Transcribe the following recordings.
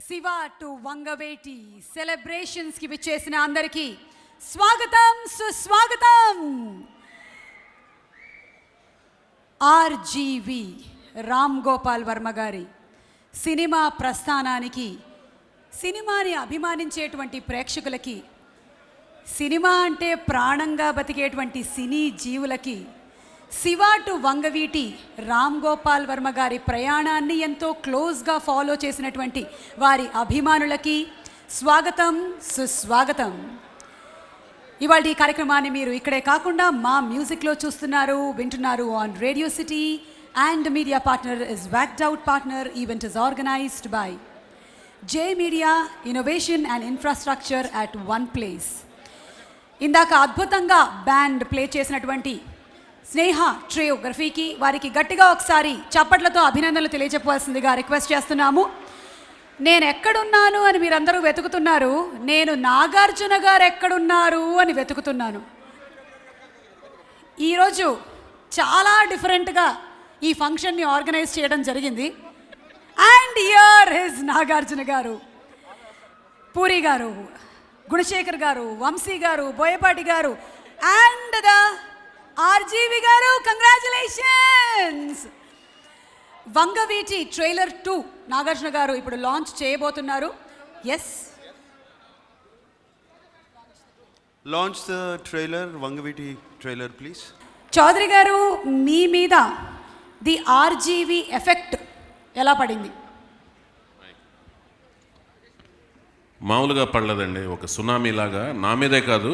Shiva to Vangaveeti celebrations కి విచ్చేసిన అందరికీ స్వాగతం సుస్వాగతం. ఆర్జీవి రామ్ గోపాల్ వర్మ గారి సినిమా ప్రస్థానానికి, సినిమాని అభిమానించేటువంటి ప్రేక్షకులకి, సినిమా అంటే ప్రాణంగా బతికేటువంటి సినీ జీవులకి, శివ టు వంగవీటి రామ్ గోపాల్ వర్మ గారి ప్రయాణాన్ని ఎంతో క్లోజ్గా ఫాలో చేసినటువంటి వారి అభిమానులకి స్వాగతం సుస్వాగతం. ఇవాళ ఈ కార్యక్రమాన్ని మీరు ఇక్కడే కాకుండా మా మ్యూజిక్లో చూస్తున్నారు, వింటున్నారు on radio city and media partner is whacked out partner. Event is organised by J media innovation and infrastructure at one place. ఇందాక అద్భుతంగా బ్యాండ్ ప్లే చేసినటువంటి స్నేహ ట్రియోగ్రఫీకి వారికి గట్టిగా ఒకసారి చప్పట్లతో అభినందనలు తెలియజెప్పవలసిందిగా రిక్వెస్ట్ చేస్తున్నాము. నేను ఎక్కడున్నాను అని మీరందరూ వెతుకుతున్నారు, నేను నాగార్జున గారు ఎక్కడున్నారు అని వెతుకుతున్నాను. ఈరోజు చాలా డిఫరెంట్గా ఈ ఫంక్షన్ని ఆర్గనైజ్ చేయడం జరిగింది. అండ్ హియర్ హిస్ నాగార్జున గారు, పూరి గారు, గుణశేఖర్ గారు, Vamsi garu, Boyapati garu and the RGV garu. Congratulations. Vangaveeti trailer 2 Nagarjuna garu ఇప్పుడు లాంచ్ చేయబోతున్నారు. Yes, launch the trailer, Vangaveeti trailer please. Chowdary garu, మీ మీద ది ఆర్జీవి ఎఫెక్ట్ ఎలా పడింది? మామూలుగా పడలేదండి, ఒక సునామీ లాగా నా మీదే కాదు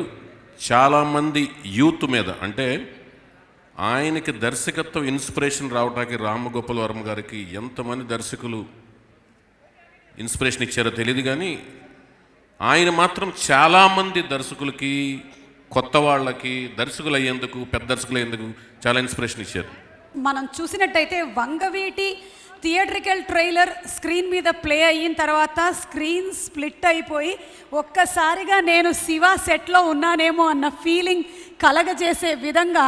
చాలామంది యూత్ మీద. అంటే ఆయనకి దర్శకత్వం ఇన్స్పిరేషన్ రావడానికి రామగోపాల్ వర్మ గారికి ఎంతమంది దర్శకులు ఇన్స్పిరేషన్ ఇచ్చారో తెలియదు, కానీ ఆయన మాత్రం చాలామంది దర్శకులకి, కొత్త వాళ్ళకి, దర్శకులు అయ్యేందుకు, పెద్ద దర్శకులు అయ్యేందుకు చాలా ఇన్స్పిరేషన్ ఇచ్చారు. మనం చూసినట్టయితే వంగవీటి థియేట్రికల్ ట్రైలర్ స్క్రీన్ మీద ప్లే అయిన తర్వాత స్క్రీన్ స్ప్లిట్ అయిపోయి ఒక్కసారిగా నేను శివ సెట్లో ఉన్నానేమో అన్న ఫీలింగ్ కలగజేసే విధంగా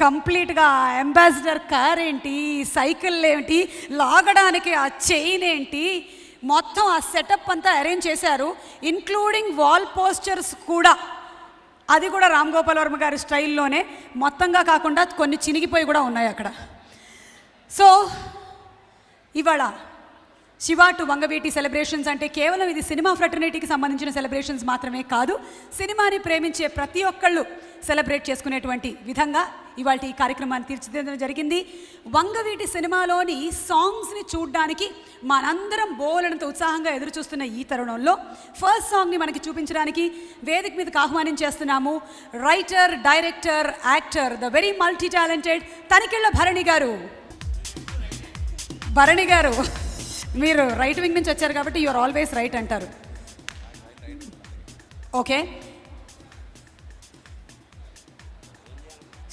కంప్లీట్గా అంబాసిడర్ కార్ ఏంటి, సైకిల్ ఏంటి, లాగడానికి ఆ చైన్ ఏంటి, మొత్తం ఆ సెటప్ అంతా అరేంజ్ చేశారు. ఇన్క్లూడింగ్ వాల్ పోస్టర్స్ కూడా, అది కూడా రామ్ గోపాల్ వర్మ గారి స్టైల్లోనే, మొత్తంగా కాకుండా కొన్ని చినిగిపోయి కూడా ఉన్నాయి అక్కడ. సో ఇవాళ శివ టు వంగవీటి సెలబ్రేషన్స్ అంటే కేవలం ఇది సినిమా ఫ్రెటర్నిటీకి సంబంధించిన సెలబ్రేషన్స్ మాత్రమే కాదు, సినిమాని ప్రేమించే ప్రతి ఒక్కళ్ళు సెలబ్రేట్ చేసుకునేటువంటి విధంగా ఇవాళ ఈ కార్యక్రమాన్ని తీర్చిదిద్దడం జరిగింది. వంగవీటి సినిమాలోని సాంగ్స్ని చూడడానికి మనందరం బోలెడంత ఉత్సాహంగా ఎదురు చూస్తున్న ఈ తరుణంలో ఫస్ట్ సాంగ్ని మనకి చూపించడానికి వేదిక మీదకి ఆహ్వానించేస్తున్నాము writer, director, actor, the very multi talented Tanikella Bharani garu. Bharani garu, మీరు రైట్ వింగ్ నుంచి వచ్చారు కాబట్టి యూఆర్ ఆల్వేస్ రైట్ అంటారు. ఓకే,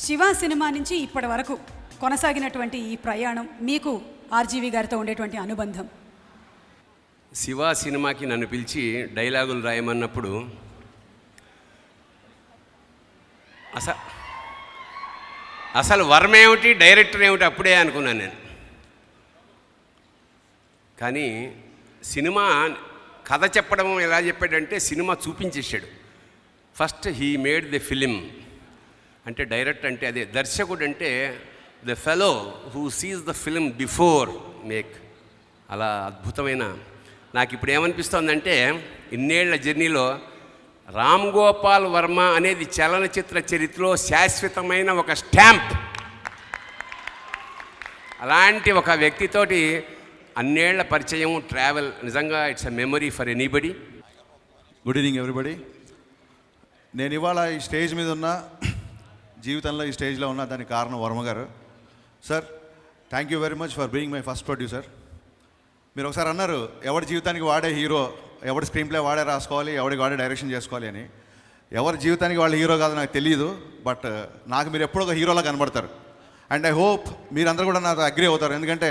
శివ సినిమా నుంచి ఇప్పటి వరకు కొనసాగినటువంటి ఈ ప్రయాణం, మీకు ఆర్జీవి గారితో ఉండేటువంటి అనుబంధం. శివ సినిమాకి నన్ను పిలిచి డైలాగులు రాయమన్నప్పుడు అసలు వర్మ ఏమిటి, డైరెక్టర్ ఏమిటి అప్పుడే అనుకున్నాను నేను. కానీ సినిమా కథ చెప్పడం ఎలా చెప్పాడంటే సినిమా చూపించేశాడు. First he made the film. అంటే డైరెక్ట్ అంటే అదే, దర్శకుడు అంటే the fellow who sees the film before make. అలా అద్భుతమైన, నాకు ఇప్పుడు ఏమనిపిస్తోందంటే ఇన్నేళ్ల జర్నీలో రామ్ గోపాల్ వర్మ అనేది చలనచిత్ర చరిత్రలో శాశ్వతమైన ఒక స్టాంప్. అలాంటి ఒక వ్యక్తితోటి అన్నేళ్ల పరిచయం, ట్రావెల్, నిజంగా it's a memory for anybody. Good evening everybody. నేను ఇవాళ ఈ స్టేజ్ మీద ఉన్న, జీవితంలో ఈ స్టేజ్లో ఉన్న దానికి కారణం వర్మ గారు. Sir, thank you very much for being my first producer. మీరు ఒకసారి అన్నారు ఎవరి జీవితానికి వాడే హీరో, ఎవరి స్క్రీన్ ప్లే వాడే రాసుకోవాలి, ఎవరికి వాడే డైరెక్షన్ చేసుకోవాలి అని. ఎవరి జీవితానికి వాళ్ళ హీరో కాదు నాకు తెలియదు, బట్ నాకు మీరు ఎప్పుడో ఒక హీరోలా కనబడతారు. అండ్ ఐ హోప్ మీరందరూ కూడా నాతో అగ్రీ అవుతారు. ఎందుకంటే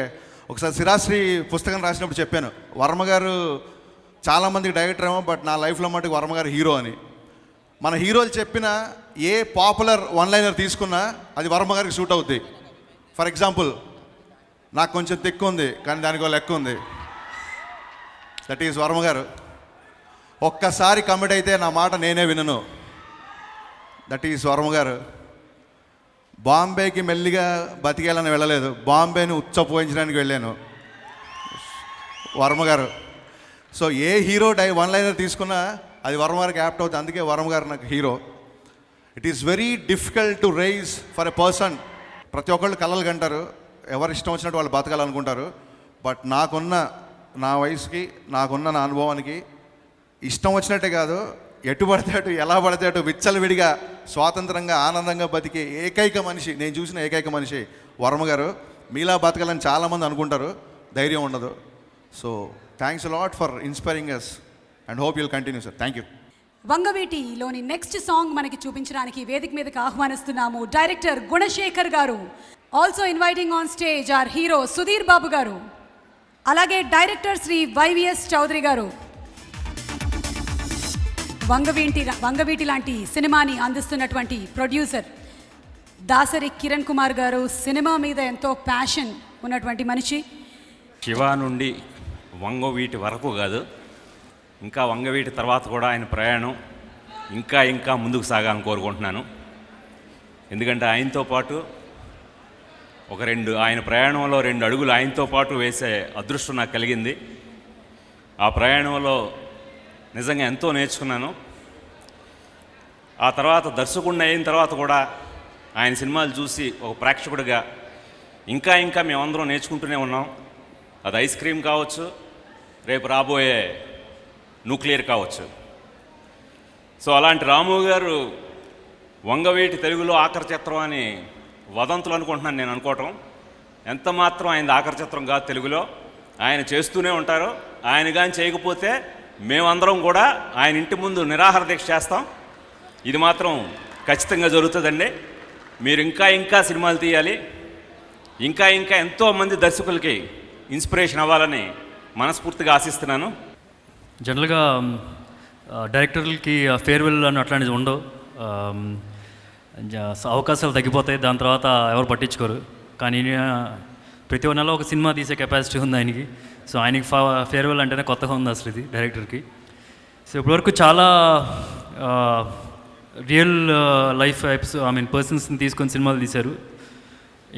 ఒకసారి శిరాశ్రీ పుస్తకం రాసినప్పుడు చెప్పాను, వర్మ గారు చాలామందికి డైరెక్టర్ ఏమో, బట్ నా లైఫ్లో మటుకు వర్మ గారు హీరో అని. మన హీరోలు చెప్పిన ఏ పాపులర్ వన్ లైనర్ తీసుకున్నా అది వర్మ గారికి సూట్ అవుద్ది. ఫర్ ఎగ్జాంపుల్, నాకు కొంచెం తిక్కు ఉంది కానీ దానికి ఒక లెక్క ఉంది. దట్ ఈజ్ వర్మ గారు. ఒక్కసారి కమిట్ అయితే నా మాట నేనే వినను. దట్ ఈజ్ వర్మ గారు. బాంబేకి మెల్లిగా బతికేయాలని వెళ్ళలేదు, బాంబేని ఉచ్చపోయించడానికి వెళ్ళాను. వర్మ గారు. సో ఏ హీరో వన్ లైనర్ తీసుకున్నా అది వర్మ గారికి యాప్ట్ అవుతుంది. అందుకే వర్మ గారు నాకు hero. It is very difficult to rise for a person. ప్రతి ఒక్కళ్ళు కలలు కంటారు, ఎవరు ఇష్టం వచ్చినట్టు వాళ్ళు బతకాలనుకుంటారు. బట్ నా వయసుకి, నాకున్న నా అనుభవానికి ఇష్టం వచ్చినట్టే కాదు, ఎటు పడితే అటు, ఎలా పడితే అటు విచ్చలవిడిగా స్వాతంత్రంగా ఆనందంగా బతికే ఏకైక మనిషి, నేను చూసిన ఏకైక మనిషి వర్మ గారు. మీలా బతకాలని చాలామంది అనుకుంటారు, ధైర్యం ఉండదు. So thanks lot for inspiring us and hope you'll continue sir. Thank you. వంగవీటిలోని నెక్స్ట్ సాంగ్ మనకి చూపించడానికి వేదిక మీదకి ఆహ్వానిస్తున్నాము director Gunasekhar garu. Also inviting on stage our hero Sudheer Babu garu, అలాగే డైరెక్టర్ శ్రీ వైవిఎస్ చౌదరి గారు. వంగవీటి లాంటి సినిమాని అందిస్తున్నటువంటి ప్రొడ్యూసర్ దాసరి కిరణ్ కుమార్ గారు. సినిమా మీద ఎంతో ప్యాషన్ ఉన్నటువంటి మనిషి. శివ నుండి వంగవీటి వరకు కాదు, ఇంకా వంగవీటి తర్వాత కూడా ఆయన ప్రయాణం ఇంకా ముందుకు సాగాలని కోరుకుంటున్నాను. ఎందుకంటే ఆయనతో పాటు ఆయన ప్రయాణంలో 2 అడుగులు ఆయనతో పాటు వేసే అదృష్టం నాకు కలిగింది. ఆ ప్రయాణంలో నిజంగా ఎంతో నేర్చుకున్నాను. ఆ తర్వాత దర్శకుడిని అయిన తర్వాత కూడా ఆయన సినిమాలు చూసి ఒక ప్రేక్షకుడిగా ఇంకా మేమందరం నేర్చుకుంటూనే ఉన్నాం. అది ఐస్ క్రీమ్ కావచ్చు, రేపు రాబోయే న్యూక్లియర్ కావచ్చు. సో అలాంటి రాము గారు వంగవీటి తెలుగులో ఆఖరి చిత్రం అని వదంతులు అనుకుంటున్నాను నేను అనుకోవటం. ఎంత మాత్రం ఆయన ఆఖరి చిత్రం కాదు తెలుగులో. ఆయన చేస్తూనే ఉంటారు. ఆయన కానీ చేయకపోతే మేమందరం కూడా ఆయన ఇంటి ముందు నిరాహార దీక్ష చేస్తాం. ఇది మాత్రం ఖచ్చితంగా జరుగుతుందండి. మీరు ఇంకా సినిమాలు తీయాలి, ఇంకా ఎంతోమంది దర్శకులకి ఇన్స్పిరేషన్ అవ్వాలని మనస్ఫూర్తిగా ఆశిస్తున్నాను. జనరల్గా డైరెక్టర్లకి ఫేర్వెల్ అని అట్లాంటివి ఉండవు. అవకాశాలు తగ్గిపోతాయి, దాని తర్వాత ఎవరు పట్టించుకోరు. కానీ ప్రతి నెల ఒక సినిమా తీసే కెపాసిటీ ఉంది ఆయనకి. సో ఆయనకి ఫేర్వెల్ అంటేనే కొత్తగా ఉంది అసలు ఇది డైరెక్టర్కి. సో ఇప్పటివరకు చాలా రియల్ లైఫ్ పర్సన్స్ని తీసుకొని సినిమాలు తీశారు.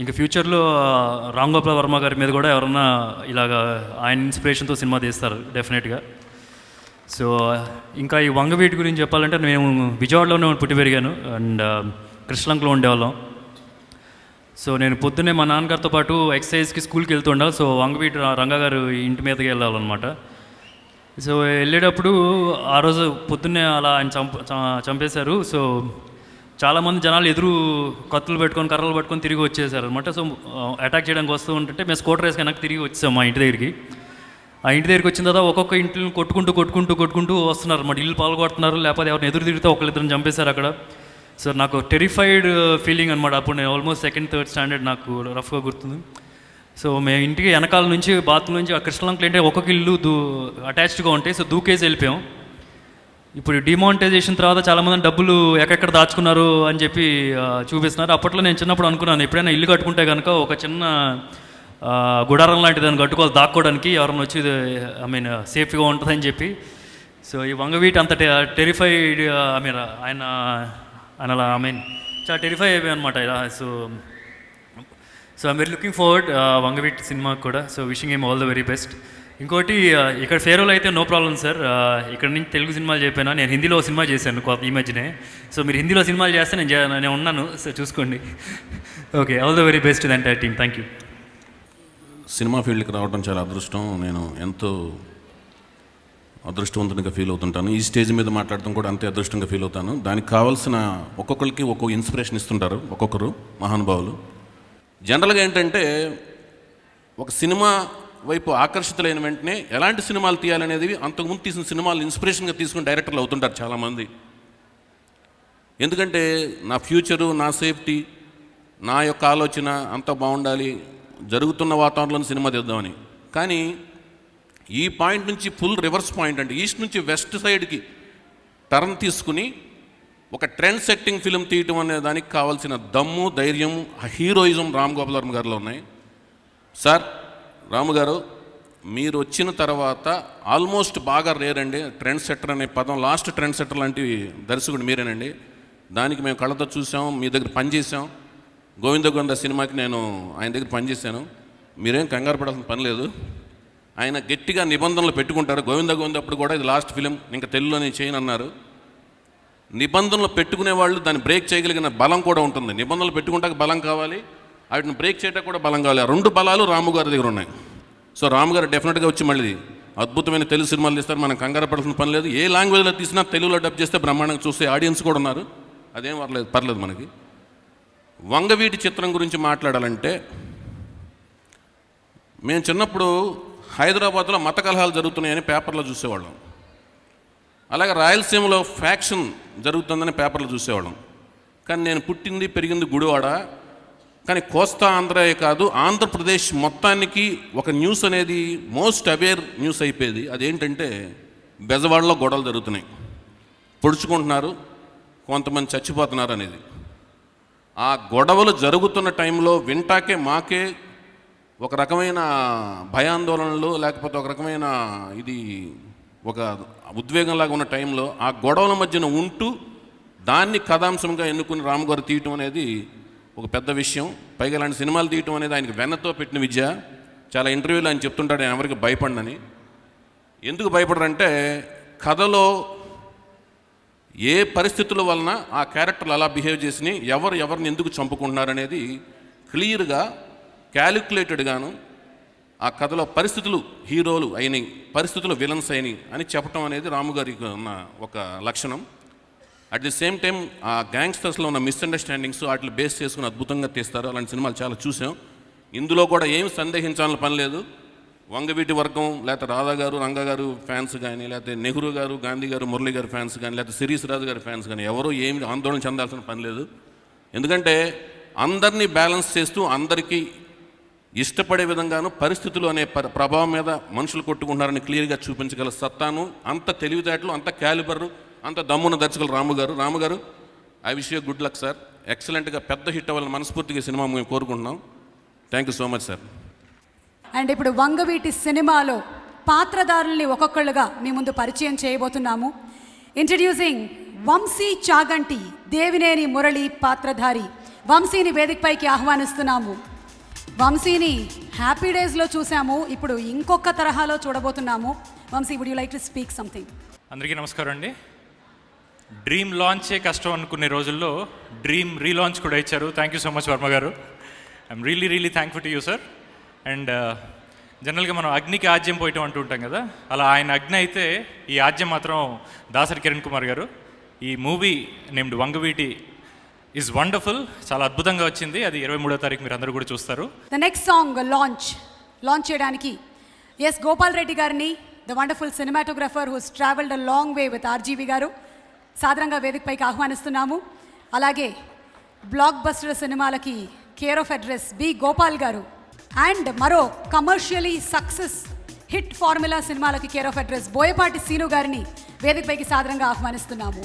ఇంకా ఫ్యూచర్లో రామ్ గోపాల్ వర్మ గారి మీద కూడా ఎవరన్నా ఇలాగ ఆయన ఇన్స్పిరేషన్తో సినిమా తీస్తారు డెఫినెట్గా. సో ఇంకా ఈ వంగవీటి గురించి చెప్పాలంటే మేము విజయవాడలోనే పుట్టి పెరిగాను అండ్ కృష్ణలంకలో ఉండేవాళ్ళం. సో నేను పొద్దున్నే మా నాన్నగారితో పాటు ఎక్సర్సైజ్కి స్కూల్కి వెళ్తూ ఉండాలి. సో వంగవీటి రంగా గారు ఇంటి మీదకి వెళ్ళాలన్నమాట. సో వెళ్ళేటప్పుడు ఆ రోజు పొద్దున్నే అలా ఆయన చంపేశారు. సో చాలామంది జనాలు ఎదురు కత్తులు పెట్టుకొని కర్రలు పట్టుకొని తిరిగి వచ్చేసారు అనమాట. సో అటాక్ చేయడానికి వస్తూ ఉంటుంటే మేము స్కూటర్ వేసుకొని వెనక్కి తిరిగి వచ్చాం మా ఇంటి దగ్గరికి. ఆ ఇంటి దగ్గరికి వచ్చిన తర్వాత ఒక్కొక్క ఇంటిని కొట్టుకుంటూ వస్తున్నారు అన్నమాట. ఇల్లు పాల్గొడుతున్నారు, లేకపోతే ఎవరిని ఎదురు తిరిగితే ఒకళ్ళిద్దరిని చంపేశారు అక్కడ. సో నాకు టెరిఫైడ్ ఫీలింగ్ అనమాట. అప్పుడు నేను ఆల్మోస్ట్ 2nd, 3rd స్టాండర్డ్, నాకు రఫ్గా గుర్తుంది. సో మేము ఇంటికి వెనకాల నుంచి బాత్రూమ్ నుంచి ఆ కృష్ణలంకలు అంటే ఒక్కొక్క ఇల్లు అటాచ్డ్గా ఉంటాయి. సో దూకేసి వెళ్ళిపోయాం. ఇప్పుడు డిమానిటైజేషన్ తర్వాత చాలామంది డబ్బులు ఎక్కడెక్కడ దాచుకున్నారు అని చెప్పి చూపిస్తున్నారు. అప్పట్లో నేను చిన్నప్పుడు అనుకున్నాను, ఎప్పుడైనా ఇల్లు కట్టుకుంటే కనుక ఒక చిన్న గుడారం లాంటి దాన్ని కట్టుకోవాలి దాక్కోవడానికి, ఎవరైనా వచ్చి సేఫ్గా ఉంటుందని చెప్పి. సో ఈ వంగవీటి అంత టెరిఫైడ్ ఆయన అలా చాలా టెరిఫై అయిపోయాయి అనమాట. So I'm very looking forward Vangaveeti సినిమాకి కూడా. So wishing him all the very best. ఇంకోటి ఇక్కడ ఫేర్వెల్ అయితే నో ప్రాబ్లం సార్. ఇక్కడ నుంచి తెలుగు సినిమాలు చెప్పాను, నేను హిందీలో సినిమా చేశాను ఈ మధ్యనే. సో మీరు హిందీలో సినిమాలు చేస్తే నేను ఉన్నాను. సో చూసుకోండి. Okay, all the very best the entire team. Thank you. Cinema ఫీల్డ్కి రావడం చాలా అదృష్టం. నేను ఎంతో అదృష్టవంతునిగా ఫీల్ అవుతుంటాను. ఈ స్టేజ్ మీద మాట్లాడటం కూడా అంతే అదృష్టంగా ఫీల్ అవుతాను. దానికి కావాల్సిన ఒక్కొక్కరికి ఒక్కొక్క ఇన్స్పిరేషన్ ఇస్తుంటారు ఒక్కొక్కరు మహానుభావులు. జనరల్గా ఏంటంటే ఒక సినిమా వైపు ఆకర్షితులైన వెంటనే ఎలాంటి సినిమాలు తీయాలనేది అంతకుముందు తీసిన సినిమాలు ఇన్స్పిరేషన్గా తీసుకుని డైరెక్టర్లు అవుతుంటారు చాలామంది. ఎందుకంటే నా ఫ్యూచరు, నా సేఫ్టీ, నా యొక్క ఆలోచన అంతా బాగుండాలి, జరుగుతున్న వాతావరణంలో సినిమా తీద్దామని. కానీ ఈ పాయింట్ నుంచి ఫుల్ రివర్స్ పాయింట్, అంటే ఈస్ట్ నుంచి వెస్ట్ సైడ్కి టర్న్ తీసుకుని ఒక ట్రెండ్ సెట్టింగ్ ఫిలిం తీయటం అనే దానికి కావాల్సిన దమ్ము, ధైర్యం, హీరోయిజం రామ్ గోపాల్ వర్మ గారిలో ఉన్నాయి. సార్ రాము గారు మీరు వచ్చిన తర్వాత ఆల్మోస్ట్ బాగా రేరండి. ట్రెండ్ సెట్టర్ అనే పదం, లాస్ట్ ట్రెండ్ సెట్టర్ లాంటి దర్శకుడు మీరేనండి. దానికి మేము కళ్ళతో చూసాం, మీ దగ్గర పనిచేసాం. గోవింద గోవింద సినిమాకి నేను ఆయన దగ్గర పనిచేశాను. మీరేం కంగారు పడాల్సిన పని లేదు. ఆయన గట్టిగా నిబంధనలు పెట్టుకుంటారు. గోవింద గోవింద అప్పుడు కూడా ఇది లాస్ట్ ఫిలిం, ఇంకా తెలుగులో నేను చేయను అన్నారు. నిబంధనలు పెట్టుకునే వాళ్ళు దాన్ని బ్రేక్ చేయగలిగిన బలం కూడా ఉంటుంది. నిబంధనలు పెట్టుకుంటాక బలం కావాలి, వాటిని బ్రేక్ చేయడానికి కూడా బలం కావాలి. ఆ రెండు బలాలు రాము గారి దగ్గర ఉన్నాయి. సో రాము గారు డెఫినెట్గా వచ్చి మళ్ళీ అద్భుతమైన తెలుగు సినిమాలు తీస్తారు. మనం కంగారు పడాల్సిన పని లేదు. ఏ లాంగ్వేజ్లో తీసినా తెలుగులో డబ్ చేస్తే బ్రహ్మాండంగా చూసే ఆడియన్స్ కూడా ఉన్నారు. అదేం పర్లేదు మనకి. వంగవీటి చిత్రం గురించి మాట్లాడాలంటే, మేము చిన్నప్పుడు హైదరాబాద్లో మత కలహాలు జరుగుతున్నాయని పేపర్లో చూసేవాళ్ళం. అలాగే రాయలసీమలో ఫ్యాక్షన్ జరుగుతుందని పేపర్లో చూసేవాళ్ళం. కానీ నేను పుట్టింది పెరిగింది గుడివాడ. కానీ కోస్తా ఆంధ్రాయే కాదు, ఆంధ్రప్రదేశ్ మొత్తానికి ఒక న్యూస్ అనేది మోస్ట్ అవేర్ న్యూస్ అయిపోయేది. అదేంటంటే బెజవాడలో గొడవలు జరుగుతున్నాయి, పొడుచుకుంటున్నారు, కొంతమంది చచ్చిపోతున్నారు అనేది. ఆ గొడవలు జరుగుతున్న టైంలో వింటాకే మాకే ఒక రకమైన భయాందోళనలు, లేకపోతే ఒక రకమైన ఇది ఒక ఉద్వేగంలాగా ఉన్న టైంలో ఆ గొడవల మధ్యన ఉంటూ దాన్ని కథాంశంగా ఎన్నుకుని రాము గారు తీయటం అనేది ఒక పెద్ద విషయం. పైగా ఇలాంటి సినిమాలు తీయటం అనేది ఆయనకి వెన్నతో పెట్టిన విద్య. చాలా ఇంటర్వ్యూలో ఆయన చెప్తుంటాడు, నేను ఎవరికి భయపడనని. ఎందుకు భయపడరంటే కథలో ఏ పరిస్థితుల వలన ఆ క్యారెక్టర్లు అలా బిహేవ్ చేసి ఎవరిని ఎందుకు చంపుకుంటున్నారనేది క్లియర్గా క్యాలిక్యులేటెడ్గాను ఆ కథలో పరిస్థితులు హీరోలు అయినాయి, పరిస్థితులు విలన్స్ అయినాయి అని చెప్పడం అనేది రాము గారికి ఉన్న ఒక లక్షణం. అట్ ది సేమ్ టైం ఆ గ్యాంగ్స్టర్స్లో ఉన్న మిస్అండర్స్టాండింగ్స్ వాటిని బేస్ చేసుకుని అద్భుతంగా తీస్తారు. అలాంటి సినిమాలు చాలా చూసాం. ఇందులో కూడా ఏం సందేహించాలని పని లేదు. వంగవీటి వర్గం, లేకపోతే రాధా గారు, రంగా గారు ఫ్యాన్స్ కానీ, లేకపోతే నెహ్రూ గారు, గాంధీ గారు, మురళీ గారు ఫ్యాన్స్ కానీ, లేకపోతే శిరీష్ రాజు గారి ఫ్యాన్స్ కానీ ఎవరూ ఏమి ఆందోళన చెందాల్సిన పని లేదు. ఎందుకంటే అందరినీ బ్యాలెన్స్ చేస్తూ అందరికీ ఇష్టపడే విధంగాను పరిస్థితులు అనే ప్రభావం మీద మనుషులు కొట్టుకుంటున్నారని క్లియర్గా చూపించగల సత్తాను, అంత తెలివితేటలు, అంత క్యాలిబర్, అంత దమ్మున్న దర్శకులు రాము గారు I wish you good luck sir. ఎక్సలెంట్గా పెద్ద హిట్ అవ్వాలని మనస్ఫూర్తిగా సినిమా మేము కోరుకుంటున్నాం. Thank you so much sir. And ఇప్పుడు వంగవీటి సినిమాలో పాత్రధారుల్ని ఒక్కొక్కళ్ళుగా మీ ముందు పరిచయం చేయబోతున్నాము. ఇంట్రడ్యూసింగ్ వంశీ చాగంటి, దేవినేని మురళి పాత్రధారి. వంశీని వేదికపైకి ఆహ్వానిస్తున్నాము. వంశీని హ్యాపీ డేస్లో చూసాము, ఇప్పుడు ఇంకొక తరహాలో చూడబోతున్నాము. Vamsi, would you like to speak something? అందరికీ నమస్కారం అండి. డ్రీమ్ లాంచే కష్టం అనుకునే రోజుల్లో డ్రీమ్ రీలాంచ్ కూడా ఇచ్చారు. Thank you so much Varma garu. I'm really thankful to you sir. And జనరల్గా మనం అగ్నికి ఆజ్యం పోయటం అంటూ ఉంటాం కదా, అలా ఆయన అగ్ని అయితే ఈ ఆజ్యం మాత్రం దాసరి కిరణ్ కుమార్ గారు. ఈ movie named Vangaveeti is wonderful, చాలా అద్భుతంగా వచ్చింది. అది 23వ తారీఖు మీరు అందరూ కూడా చూస్తారు. ద నెక్స్ట్ సాంగ్ లాంచ్ చేయడానికి ఎస్ గోపాల్ రెడ్డి గారిని, the wonderful cinematographer whose travelled a long way with RGV garu, సాధారణంగా వేదికపైకి ఆహ్వానిస్తున్నాము. అలాగే బ్లాక్ బస్టర్ సినిమాలకి care of address B Gopal garu, and మరో కమర్షియలీ సక్సెస్ హిట్ ఫార్ములా సినిమాలకి care of address Boyapati Seenu గారిని వేదికపైకి సాధారణంగా ఆహ్వానిస్తున్నాము.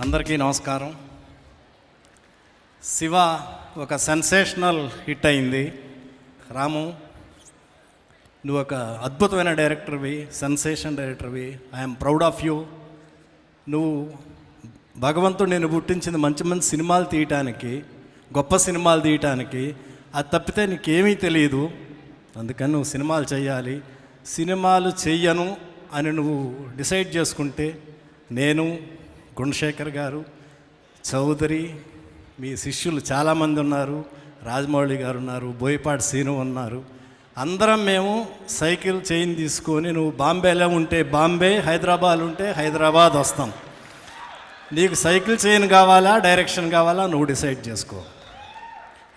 అందరికీ నమస్కారం. శివ ఒక సెన్సేషనల్ హిట్ అయింది. రాము, నువ్వు ఒక అద్భుతమైన డైరెక్టర్వి, సెన్సేషన్ డైరెక్టర్వి. I'm proud of you. నువ్వు భగవంతుడు నేను పుట్టించింది మంచి మంచి సినిమాలు తీయటానికి, గొప్ప సినిమాలు తీయటానికి. అది తప్పితే నీకేమీ తెలియదు. అందుకని నువ్వు సినిమాలు చేయాలి. సినిమాలు చెయ్యను అని నువ్వు డిసైడ్ చేసుకుంటే నేను, గుణశేఖర్ గారు, చౌదరి, మీ శిష్యులు చాలామంది ఉన్నారు, రాజమౌళి గారు ఉన్నారు, బోయపాటి సీను ఉన్నారు, అందరం మేము సైకిల్ చైన్ తీసుకొని నువ్వు బాంబేలో ఉంటే బాంబే, హైదరాబాద్ ఉంటే హైదరాబాద్ వస్తాం. నీకు సైకిల్ చైన్ కావాలా, డైరెక్షన్ కావాలా, నువ్వు డిసైడ్ చేసుకో.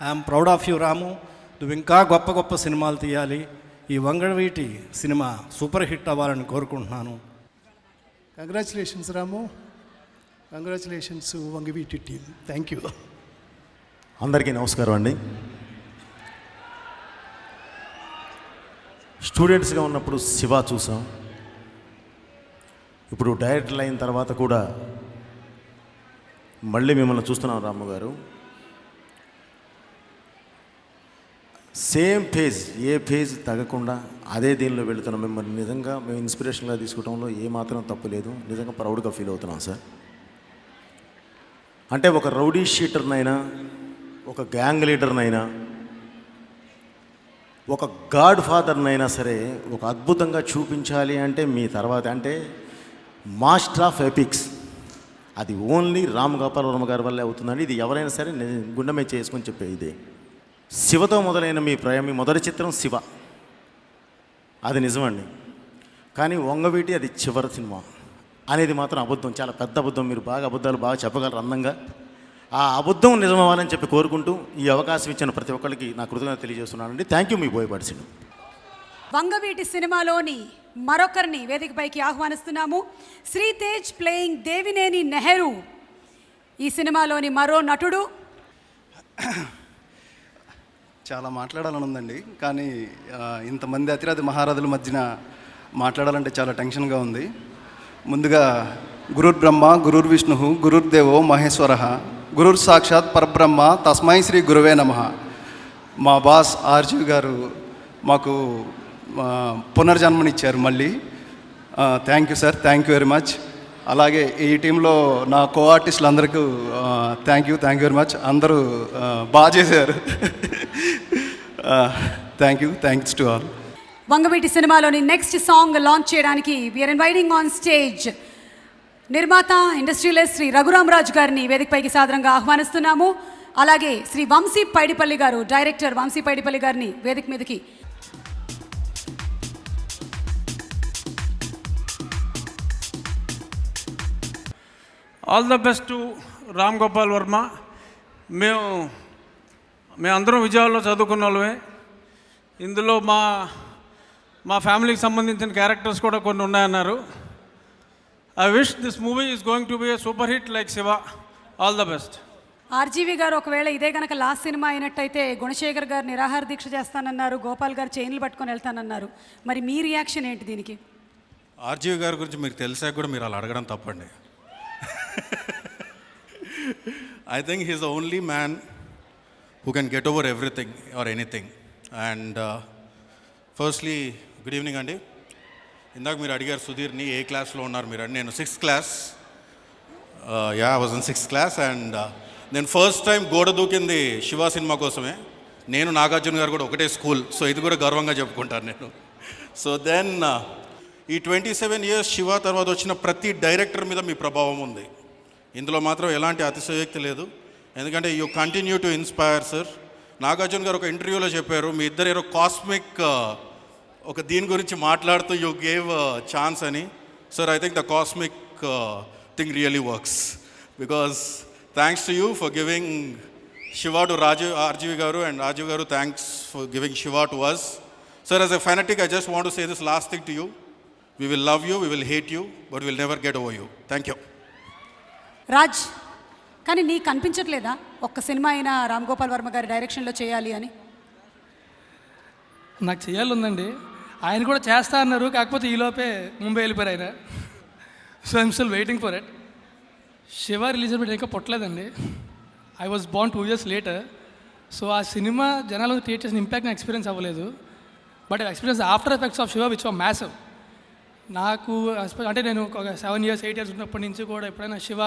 ఐఎమ్ ప్రౌడ్ ఆఫ్ యూ రాము. నువ్వు ఇంకా గొప్ప గొప్ప సినిమాలు తీయాలి. ఈ వంగవీటి సినిమా సూపర్ హిట్ అవ్వాలని కోరుకుంటున్నాను. Congratulations Ramu, congratulations Vangaveeti team. Thank you. అందరికీ నమస్కారం అండి. స్టూడెంట్స్గా ఉన్నప్పుడు శివ చూసాం, ఇప్పుడు డైరెక్టర్ అయిన తర్వాత కూడా మళ్ళీ మిమ్మల్ని చూస్తున్నాం రాము గారు. సేమ్ ఫేజ్, ఏ ఫేజ్ తగ్గకుండా అదే దీనిలో వెళుతున్నాం. మిమ్మల్ని నిజంగా మేము ఇన్స్పిరేషన్గా తీసుకోవడంలో ఏమాత్రం తప్పు లేదు. నిజంగా ప్రౌడ్గా ఫీల్ అవుతున్నాం సార్. అంటే ఒక రౌడీ షీటర్నైనా, ఒక గ్యాంగ్ లీడర్నైనా, ఒక గాడ్ ఫాదర్నైనా సరే ఒక అద్భుతంగా చూపించాలి అంటే మీ తర్వాత అంటే మాస్టర్ ఆఫ్ ఎపిక్స్ అది ఓన్లీ రామ్ గోపాల్ వర్మ గారి వల్లే అవుతుందండి. ఇది ఎవరైనా సరే గుండె మీద చేసుకొని చెప్పే ఇదే. శివతో మొదలైన మీ మొదటి చిత్రం శివ, అది నిజమండి. కానీ వంగవీటి అది చివరి సినిమా అనేది మాత్రం అబద్ధం, చాలా పెద్ద అబద్ధం. మీరు అబద్ధాలు బాగా చెప్పగలరు అందంగా. ఆ అబద్ధం నిజమవ్వాలని చెప్పి కోరుకుంటూ ఈ అవకాశం ఇచ్చిన ప్రతి ఒక్కరికి నా కృతజ్ఞత తెలియజేస్తున్నానండి. థ్యాంక్ యూ మీ బోయపాటి. వంగవీటి సినిమాలోని మరొకరిని వేదికపైకి ఆహ్వానిస్తున్నాము. శ్రీతేజ్ ప్లేయింగ్ దేవినేని నెహ్రూ, ఈ సినిమాలోని మరో నటుడు. చాలా మాట్లాడాలని ఉందండి, కానీ ఇంతమంది అతిరథి మహారథుల మధ్యన మాట్లాడాలంటే చాలా టెన్షన్గా ఉంది. ముందుగా గురుర్ బ్రహ్మ గురుర్ విష్ణు గురుర్దేవో మహేశ్వర గురుర్ సాక్షాత్ పరబ్రహ్మ తస్మై శ్రీ గురువే నమః. మా బాస్ ఆర్జీవి గారు మాకు పునర్జన్మనిచ్చారు మళ్ళీ. Thank you sir, thank you very much. అలాగే ఈ టీంలో నా కో ఆర్టిస్టులు అందరికీ థ్యాంక్ యూ వెరీ మచ్. అందరూ బాగా చేశారు. Thanks to all. వంగవీటి సినిమాలోని నెక్స్ట్ సాంగ్ లాంచ్ చేయడానికి వీఆర్ ఇన్వైటింగ్ ఆన్ స్టేజ్ నిర్మాత ఇండస్ట్రియలిస్ట్ శ్రీ రఘురామరాజు గారిని వేదికపైకి సాదరంగా ఆహ్వానిస్తున్నాము. అలాగే శ్రీ వంశీ పైడిపల్లి గారు, డైరెక్టర్ వంశీ పైడిపల్లి గారిని వేదిక మీదకి. All the best to Ram Gopal Varma. మేమందరం విజయవాడలో చదువుకున్న వాళ్ళమే. ఇందులో మా ఫ్యామిలీకి సంబంధించిన క్యారెక్టర్స్ కూడా కొన్ని ఉన్నాయన్నారు. I wish this movie is going to be a super hit like Siva. All the best. RGV garu ఒకవేళ ఇదే కనుక లాస్ట్ సినిమా అయినట్టయితే గుణశేఖర్ గారు నిరాహార దీక్ష చేస్తానన్నారు, గోపాల్ గారు చైన్లు పట్టుకొని వెళ్తానన్నారు. మరి మీ రియాక్షన్ ఏంటి దీనికి? ఆర్జీవి గారి గురించి మీకు తెలిసాక కూడా మీరు అలా అడగడం తప్పండి. I think he's the only man who can get over everything or anything. And firstly, good evening అండి. ఇందాక మీరు అడిగారు సుధీర్ని ఏ క్లాస్లో ఉన్నారు మీరు అని. నేను 6th class. I was in 6th class and నేను ఫస్ట్ టైం గోడ దూకింది శివ సినిమా కోసమే. నేను నాగార్జున గారు కూడా ఒకటే స్కూల్, సో ఇది కూడా గర్వంగా చెప్పుకుంటాను నేను. సో దెన్ ఈ 27 years శివ తర్వాత వచ్చిన ప్రతి డైరెక్టర్ మీద మీ ప్రభావం ఉంది. ఇందులో మాత్రం ఎలాంటి అతిశయోక్తి లేదు, ఎందుకంటే you continue to inspire sir. Nagarjuna గారు ఒక ఇంటర్వ్యూలో చెప్పారు, మీ ఇద్దరు ఏదో కాస్మిక్ ఒక దీని గురించి మాట్లాడుతూ యూ గేవ్ ఛాన్స్ అని. Sir I think the cosmic thing really works because thanks to you for giving Shiva to RGV garu, and Rajiv garu thanks for giving Shiva to us. Sir, as a fanatic, I just want to say this last thing to you. We will love you, we will hate you, but we will never get over you. Thank you. Raj, కానీ నీకు అనిపించట్లేదా ఒక్క cinema అయినా రామ్ గోపాల్ వర్మ గారి డైరెక్షన్లో చేయాలి అని? నాకు చేయాలి ఉందండి. ఆయన కూడా చేస్తా అన్నారు, కాకపోతే ఈలోపే ముంబై వెళ్ళిపోయారు ఆయన. So I'm still waiting for it. Shiva release అవ్వడం ఇంకా పుట్టలేదండి. I was born 2 years later. So ఆ సినిమా జనాలు క్రియేట్ చేసిన ఇంపాక్ట్ నాకు ఎక్స్పీరియన్స్ అవ్వలేదు. But experience after effects of Shiva which are massive. నాకు అంటే నేను ఒక 7 years 8 years ఉన్నప్పటి నుంచి కూడా ఎప్పుడైనా శివ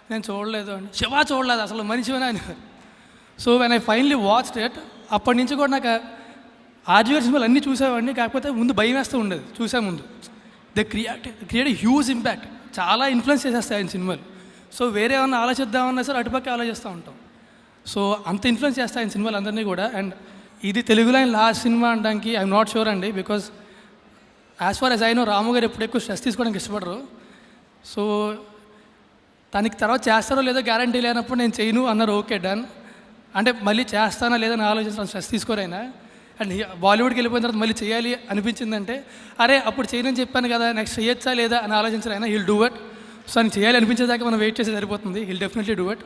నేను చూడలేదు అండి. శివ చూడలేదు అసలు మనిషివనా అని. So when I finally watched it, అప్పటి నుంచి కూడా నాకు ఆర్జీవి సినిమాలు అన్నీ చూసేవాడిని, కాకపోతే ముందు భయం వేస్తూ ఉండేది చూసే ముందు. దే క్రియేట్ హ్యూజ్ ఇంపాక్ట్, చాలా ఇన్ఫ్లుయెన్స్ చేసేస్తాయి ఆయన సినిమాలు. సో వేరే ఏమన్నా ఆలోచిద్దామన్నా సరే అటుపక్క ఆలోచిస్తూ ఉంటాం. సో అంత ఇన్ఫ్లుయెన్స్ చేస్తాయి ఆయన సినిమాలు అందరినీ కూడా. అండ్ ఇది తెలుగులో ఆయన లాస్ట్ సినిమా అనడానికి ఐఎమ్ నాట్ షూర్ అండి, because as far as I know Ramu garu ఎప్పుడు ఎక్కువ స్ట్రెస్ తీసుకోవడానికి ఇష్టపడరు. సో తనకి తర్వాత చేస్తారో లేదో గ్యారంటీ లేనప్పుడు నేను చేయను అన్నారు. ఓకే డన్ అంటే మళ్ళీ చేస్తానా లేదా అని ఆలోచించడం స్ట్రెస్ తీసుకోరైనా. అండ్ బాలీవుడ్కి వెళ్ళిపోయిన తర్వాత మళ్ళీ చేయాలి అనిపించిందంటే అరే అప్పుడు చేయనని చెప్పాను కదా, నెక్స్ట్ చేయొచ్చా లేదా అని ఆలోచించరైనా హీల్ డూ ఇట్. సో ఆయన చేయాలి అనిపించేదాకా మనం వెయిట్ చేసి సరిపోతుంది. Heal definitely do it.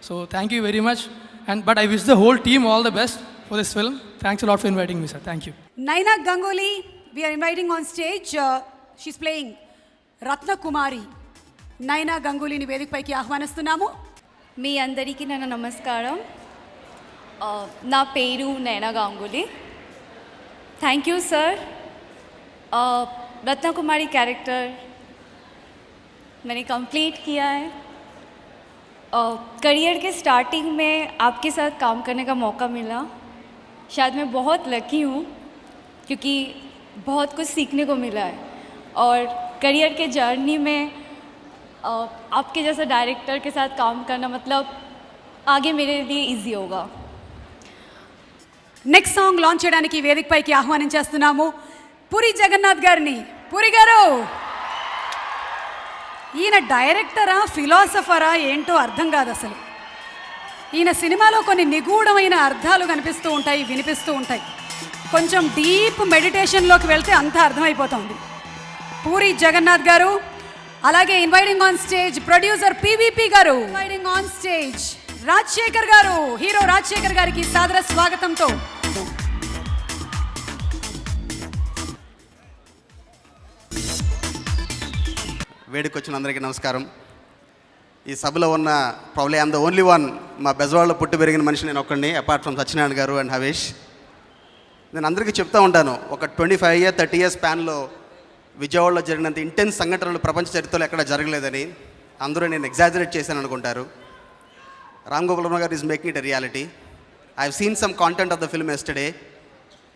So thank you very much. And but I wish the whole team all the best for this film. Thanks a lot for inviting me, sir. Thank you. Naina Ganguly, we are inviting on stage. She's playing Ratna Kumari. Naina Ganguly ni వేదికపైకి ఆహ్వానిస్తున్నాము. మీ అందరికీ నా నమస్కారం. నా పేరు Naina Ganguly. Thank you sir. Ratna Kumari character मैंने complete किया है. करियर के स्टार्टिंग में आपके साथ काम करने का मौका मिला. शायद मैं बहुत लकी हूँ क्योंकि बहुत कुछ सीखने को मिला है और करियर के जर्नी में आपके जैसा डायरेक्टर के साथ काम करना मतलब आगे मेरे लिए इजी होगा. నెక్స్ట్ సాంగ్ లాంచ్ చేయడానికి వేదికపైకి ఆహ్వానించేస్తున్నాము పూరి జగన్నాథ్ గారిని. పూరి గారు, ఈయన డైరెక్టరా ఫిలాసఫరా ఏంటో అర్థం కాదు అసలు. ఈయన సినిమాలో కొన్ని నిగూఢమైన అర్థాలు కనిపిస్తూ ఉంటాయి, వినిపిస్తూ ఉంటాయి. కొంచెం డీప్ మెడిటేషన్లోకి వెళ్తే అంతా అర్థమైపోతుంది. పూరి జగన్నాథ్ గారు, అలాగే inviting on stage producer PVP గారు, ఇన్వైటింగ్ ఆన్ స్టేజ్ రాజశేఖర్ గారు, హీరో రాజశేఖర్ గారికి సాదర స్వాగతంతో. వేడుకొచ్చిన అందరికీ నమస్కారం. ఈ సభలో ఉన్న probably I'm the only one మా బెజవాడలో పుట్టి పెరిగిన మనిషి నేను ఒక్కడిని, అపార్ట్ ఫ్రమ్ సత్యనారాయణ గారు అండ్ హవేష్. నేను అందరికీ చెప్తూ ఉంటాను, ఒక 25 years 30 years స్పాన్లో విజయవాడలో జరిగినంత ఇంటెన్స్ సంఘటనలు ప్రపంచ చరిత్రలో ఎక్కడ జరగలేదని. అందరూ నేను ఎగ్జాజరేట్ చేశాను అనుకుంటారు. Ram Gopal Varma garu is making it a reality. I have seen some content of the film yesterday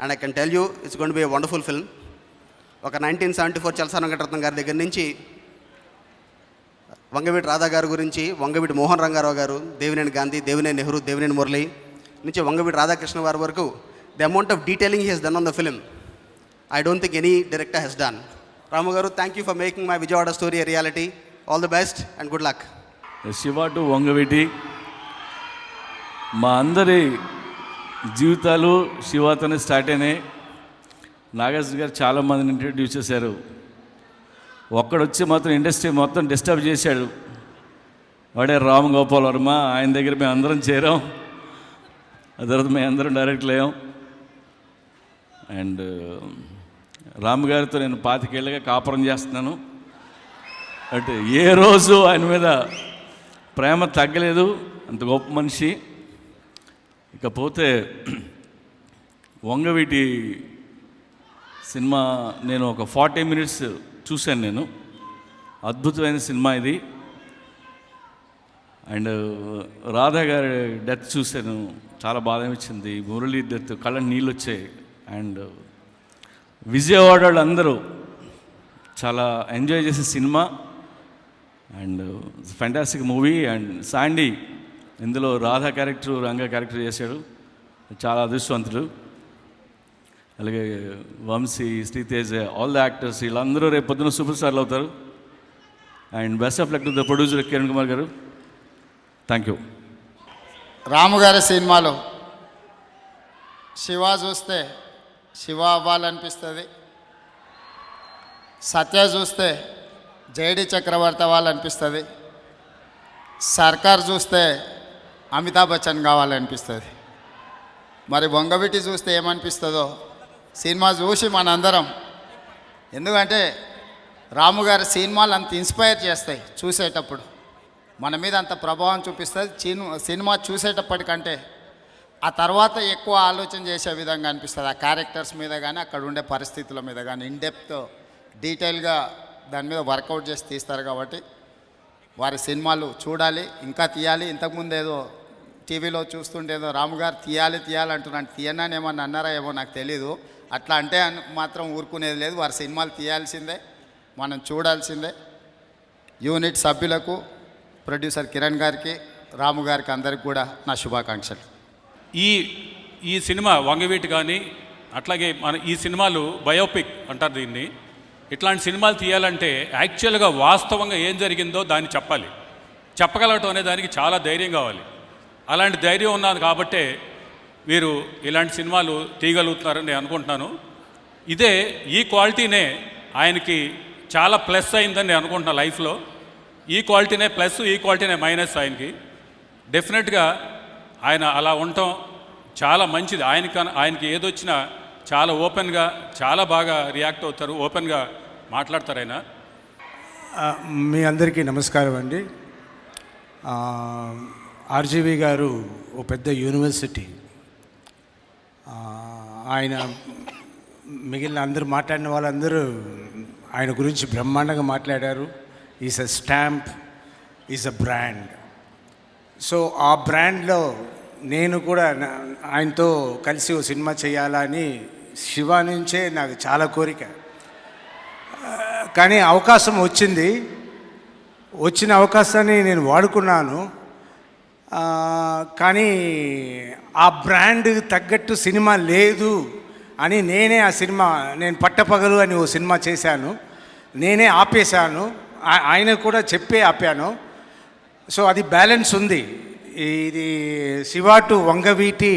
and I can tell you it's going to be a wonderful film. ఒక 1974 చలసాని వెంకటరత్నం గారి దగ్గర నుంచి, వంగవీటి రాధా గారి గురించి, వంగవీటి మోహన్ రంగారావు గారు, దేవినేని గాంధీ, దేవినేని నెహ్రూ, దేవినేని మురళి నుంచి వంగవీటి రాధాకృష్ణ వారి వరకు, the amount of detailing he he's done on the film I don't think any director he's done. Ramu garu, thank you for making my Vijayawada story a reality. All the best and good luck. Shiva to Vangaveeti, మా అందరి జీవితాలు శివతోనే start అయినాయి. నాగార్జున గారు చాలామందిని introduce చేశారు. ఒక్కడొచ్చి మాత్రం industry మొత్తం disturb చేశాడు. వాడే రామ్ గోపాల్ వర్మ. ఆయన దగ్గర మేము అందరం చేరాం. ఆ తర్వాత మేము అందరం డైరెక్ట్లు అయ్యాం. అండ్ రామ్ గారితో నేను 25 ఏళ్ళుగా కాపురం చేస్తున్నాను. అంటే ఏ రోజు ఆయన మీద ప్రేమ తగ్గలేదు. అంత గొప్ప మనిషి. ఇకపోతే వంగవీటి సినిమా నేను ఒక 40 minutes చూశాను. నేను అద్భుతమైన సినిమా ఇది. అండ్ రాధా గారి డెత్ చూశాను, చాలా బాధ అనిపించింది. మురళి డెత్, కళ్ళ నీళ్ళు వచ్చాయి. అండ్ విజయవాడ అందరూ చాలా ఎంజాయ్ చేసే cinema. And fantastic movie. And Sandy ఇందులో రాధా క్యారెక్టర్, రంగా క్యారెక్టర్ చేశాడు. చాలా అదృష్టవంతుడు. అలాగే Vamshi, Sritej, all the actors వీళ్ళందరూ రేపు పొద్దున సూపర్ స్టార్లు అవుతారు. And best of luck to the producer Kiran Kumar garu. Thank you. రాము గారి సినిమాలో శివ చూస్తే శివ అవ్వాలనిపిస్తుంది. సత్య చూస్తే జేడి చక్రవర్తి అవ్వాలనిపిస్తుంది. సర్కార్ చూస్తే అమితాబ్ బచ్చన్ కావాలనిపిస్తుంది. మరి వంగవీటి చూస్తే ఏమనిపిస్తుందో సినిమా చూసి మనందరం, ఎందుకంటే రాము గారి సినిమాలు అంత ఇన్స్పైర్ చేస్తాయి. చూసేటప్పుడు మన మీద అంత ప్రభావం చూపిస్తుంది. సినిమా చూసేటప్పటికంటే ఆ తర్వాత ఎక్కువ ఆలోచన చేసే విధంగా అనిపిస్తుంది. ఆ క్యారెక్టర్స్ మీద కానీ, అక్కడ ఉండే పరిస్థితుల మీద కానీ ఇన్డెప్త్ డీటెయిల్గా దాని మీద వర్కౌట్ చేసి తీస్తారు. కాబట్టి వారి సినిమాలు చూడాలి, ఇంకా తీయాలి. ఇంతకుముందు ఏదో టీవీలో చూస్తుంటే ఏదో రాము గారు తీయాలి అంటున్నాను. తీయనని ఏమన్నా అన్నారా ఏమో నాకు తెలీదు. అట్లా అంటే మాత్రం ఊరుకునేది లేదు. వారి సినిమాలు తీయాల్సిందే, మనం చూడాల్సిందే. యూనిట్ సభ్యులకు, ప్రొడ్యూసర్ కిరణ్ గారికి, రాము గారికి అందరికి కూడా నా శుభాకాంక్షలు. ఈ సినిమా వంగవీటి కానీ, అట్లాగే మన ఈ సినిమాలు బయోపిక్ అంటారు దీన్ని. ఇట్లాంటి సినిమాలు తీయాలంటే యాక్చువల్గా వాస్తవంగా ఏం జరిగిందో దాన్ని చెప్పాలి. చెప్పగలగటం అనే దానికి చాలా ధైర్యం కావాలి. అలాంటి ధైర్యం ఉన్నది కాబట్టే మీరు ఇలాంటి సినిమాలు తీయగలుగుతున్నారని నేను అనుకుంటున్నాను. ఈ క్వాలిటీనే ఆయనకి చాలా ప్లస్ అయిందని నేను అనుకుంటున్నాను లైఫ్లో. ఈ క్వాలిటీనే ప్లస్, ఈ క్వాలిటీనే మైనస్ ఆయనకి. డెఫినెట్గా ఆయన అలా ఉండటం చాలా మంచిది. ఆయనకి ఏదొచ్చినా చాలా ఓపెన్గా, చాలా బాగా రియాక్ట్ అవుతారు, ఓపెన్గా మాట్లాడతారు ఆయన. మీ అందరికీ నమస్కారం అండి. ఆర్జీవి గారు ఓ పెద్ద యూనివర్సిటీ, ఆయన మిగిలిన అందరూ మాట్లాడిన వాళ్ళందరూ ఆయన గురించి బ్రహ్మాండంగా మాట్లాడారు. Is a stamp, is a brand. So ఆ బ్రాండ్లో నేను కూడా ఆయనతో కలిసి ఓ సినిమా చేయాలని శివ నుంచే నాకు చాలా కోరిక. కానీ అవకాశం వచ్చింది. వచ్చిన అవకాశాన్ని నేను వాడుకున్నాను. కానీ ఆ బ్రాండ్ తగ్గట్టు సినిమా లేదు అని నేనే ఆ సినిమా, నేను పట్టపగలు అని ఓ సినిమా చేశాను, నేనే ఆపేశాను. ఆయన కూడా చెప్పే ఆపాను. సో అది బ్యాలెన్స్ ఉంది. ఇది శివ టు వంగవీటి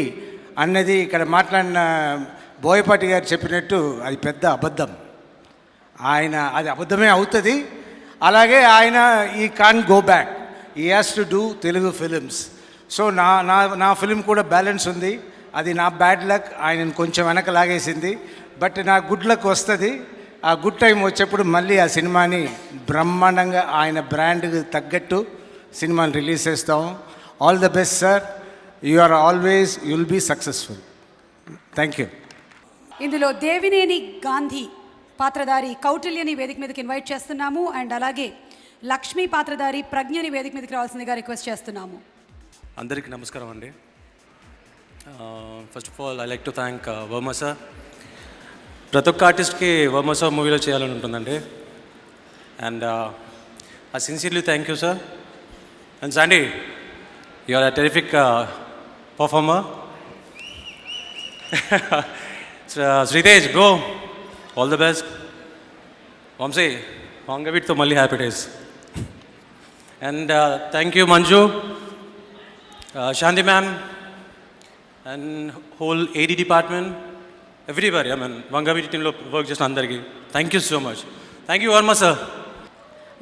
అన్నది ఇక్కడ మాట్లాడిన బోయపాటి గారు చెప్పినట్టు అది పెద్ద అబద్ధం. ఆయన అది అబద్ధమే అవుతుంది. అలాగే ఆయన ఈ కాన్ గో బ్యాక్, ఈ has to do Telugu films. So నా నా నా ఫిలిం కూడా బ్యాలెన్స్ ఉంది. అది నా బ్యాడ్ లక్ ఆయనను కొంచెం వెనక లాగేసింది. బట్ నా గుడ్ లక్ వస్తుంది. ఆ గుడ్ టైం వచ్చేప్పుడు మళ్ళీ ఆ సినిమాని బ్రహ్మాండంగా ఆయన బ్రాండ్కి తగ్గట్టు సినిమాని రిలీజ్ చేస్తాము. All the best sir. You are always, you'll be successful. Thank you. ఇందులో దేవినేని గాంధీ పాత్రధారి కౌటిల్యని వేదిక మీదకి ఇన్వైట్ చేస్తున్నాము. అండ్ అలాగే లక్ష్మీ పాత్రధారి ప్రజ్ఞని వేదిక మీదకి రావాల్సిందిగా రిక్వెస్ట్ చేస్తున్నాము. అందరికీ నమస్కారం అండి. First of all I like to thank Varma sir. ప్రతి ఒక్క ఆర్టిస్ట్కి వర్మ సార్ మూవీలో చేయాలని ఉంటుందండి. And I sincerely thank you sir. And Sandy, you are a terrific performer. Sritej bro, all the best. Vamshi, వంగవీటితో మళ్ళీ happy days. And thank you Manju, Shanti ma'am, and whole AD department, everybody. I mean, Vangaviti team lo work just andarki. Thank you so much. Thank you, Varma sir.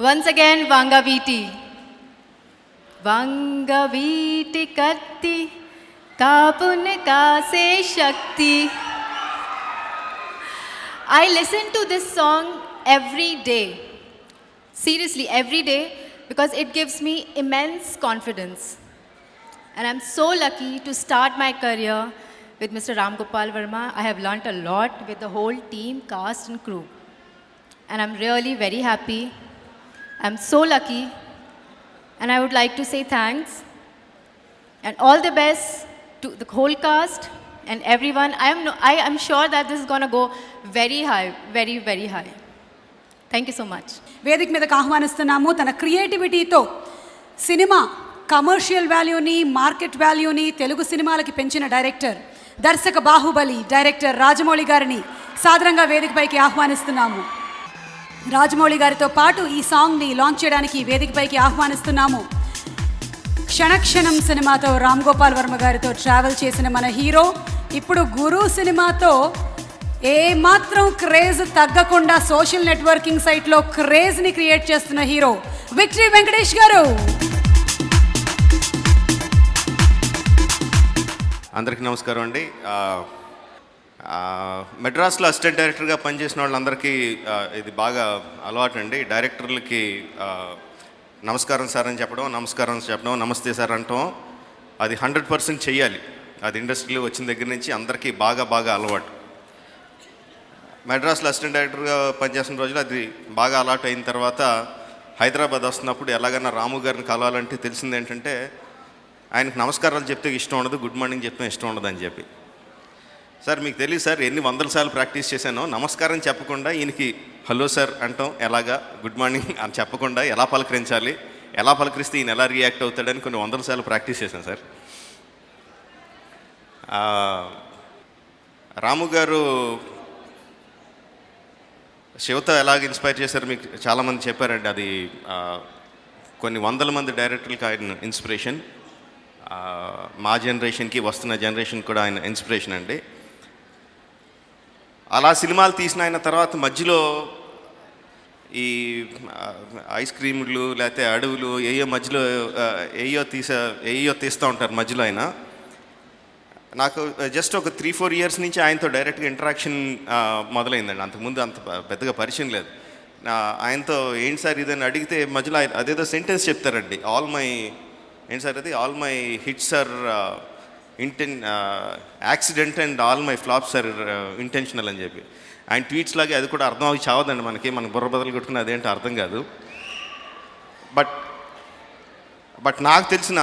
Once again, Vangaviti. Vangaviti katti, kapun kaase shakti. I listen to this song every day. Seriously, every day, because it gives me immense confidence. And I'm so lucky to start my career with Mr. Ram Gopal Verma. I have learnt a lot with the whole team, cast and crew. And I'm really very happy. I'm so lucky. And I would like to say thanks. And all the best to the whole cast and everyone. I am sure that this is going to go very high, very, very high. Thank you so much. వేదిక మీదకి ఆహ్వానిస్తున్నాము. తన క్రియేటివిటీతో cinema commercial వాల్యూని, market వాల్యూని తెలుగు సినిమాలకి పెంచిన director, దర్శక Baahubali director Rajamouli గారిని సాదరంగా వేదికపైకి ఆహ్వానిస్తున్నాము. రాజమౌళి గారితో పాటు ఈ సాంగ్ని లాంచ్ చేయడానికి వేదికపైకి ఆహ్వానిస్తున్నాము. క్షణక్షణం సినిమాతో రామ్ గోపాల్ వర్మ గారితో ట్రావెల్ చేసిన మన హీరో, ఇప్పుడు గురు సినిమాతో ఏమాత్రం క్రేజ్ తగ్గకుండా సోషల్ నెట్వర్కింగ్ సైట్లో క్రేజ్ని క్రియేట్ చేస్తున్న హీరో విక్టరీ వెంకటేష్ గారు. అందరికీ నమస్కారం అండి. మెడ్రాస్లో అసిస్టెంట్ డైరెక్టర్గా పనిచేసిన వాళ్ళందరికీ ఇది బాగా అలవాటు అండి. డైరెక్టర్లకి నమస్కారం సార్ అని చెప్పడం, నమస్కారం చెప్పడం, నమస్తే సార్ అంటాం, అది 100% చెయ్యాలి. అది ఇండస్ట్రీలో వచ్చిన దగ్గర నుంచి అందరికీ బాగా బాగా అలవాటు. మెడ్రాస్లో అసిస్టెంట్ డైరెక్టర్గా పనిచేసిన రోజులు అది బాగా అలవాటు అయిన తర్వాత హైదరాబాద్ వస్తున్నప్పుడు ఎలాగైనా రాము గారిని కలవాలంటే తెలిసింది ఏంటంటే ఆయనకు నమస్కారాలు చెప్తే ఇష్టం ఉండదు, గుడ్ మార్నింగ్ చెప్తే ఇష్టం ఉండదు అని చెప్పి. సార్ మీకు తెలియదు సార్ ఎన్ని వందల సార్లు ప్రాక్టీస్ చేశానో, నమస్కారం చెప్పకుండా ఈయనకి హలో సార్ అంటాం ఎలాగా, గుడ్ మార్నింగ్ అని చెప్పకుండా ఎలా పలకరించాలి, ఎలా పలకరిస్తే ఈయన ఎలా రియాక్ట్ అవుతాడని కొన్ని వందల సార్లు ప్రాక్టీస్ చేశాను సార్. రాము గారు శివతో ఎలాగ ఇన్స్పైర్ చేశారు మీకు చాలామంది చెప్పారండి. అది కొన్ని వందల మంది డైరెక్టర్లకి ఆయన ఇన్స్పిరేషన్. మా జనరేషన్కి వస్తున్న జనరేషన్ కూడా ఆయన ఇన్స్పిరేషన్ అండి. అలా సినిమాలు తీసిన ఆయన తర్వాత మధ్యలో ఈ ఐస్ క్రీములు లేకపోతే అడవులు మధ్యలో తీస్తూ ఉంటారు మధ్యలో. ఆయన నాకు జస్ట్ ఒక 3-4 ఇయర్స్ నుంచి ఆయనతో డైరెక్ట్గా ఇంటరాక్షన్ మొదలైందండి. అంతకుముందు అంత పెద్దగా పరిచయం లేదు. ఆయనతో ఏంటి సార్ ఇదని అడిగితే మధ్యలో అదేదో సెంటెన్స్ చెప్తారండి, all my hits are accident and all my flops are intentional అని చెప్పి. ఆయన ట్వీట్స్ లాగే అది కూడా అర్థం అవి చావదండి మనకి బుర్ర బదులు కొట్టుకుని అదేంటో అర్థం కాదు. బట్ నాకు తెలిసిన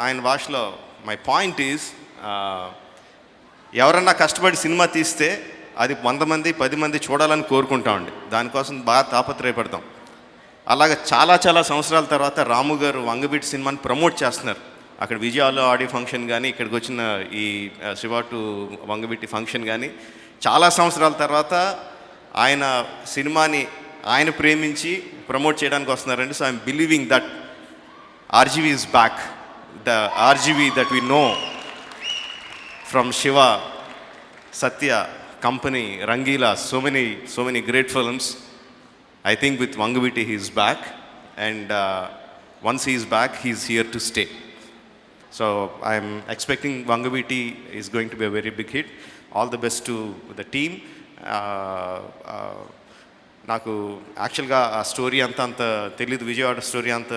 ఆయన భాషలో మై పాయింట్ ఈజ్, ఎవరన్నా కష్టపడి సినిమా తీస్తే అది 100 మంది 10 మంది చూడాలని కోరుకుంటామండి, దానికోసం బాగా తాపత్రయపడతాం. అలాగే చాలా చాలా సంవత్సరాల తర్వాత రాము గారు వంగవీటి సినిమాని ప్రమోట్ చేస్తున్నారు. అక్కడ విజయాలో ఆడియో ఫంక్షన్ కానీ ఇక్కడికి వచ్చిన ఈ శివ టు వంగవీటి ఫంక్షన్ కానీ చాలా సంవత్సరాల తర్వాత ఆయన సినిమాని ఆయన ప్రేమించి ప్రమోట్ చేయడానికి వస్తున్నారండి. So I'm believing that RGV is back, the RGV that we know from Shiva, Satya, company, Rangila, so many great films. I think with Vangaviti he is back, and once he is back, he is here to stay. So I am expecting Vangaviti is going to be a very big hit. All the best to the team. నాకు యాక్చువల్గా ఆ story అంత తెలీదు, Vijayawada story అంత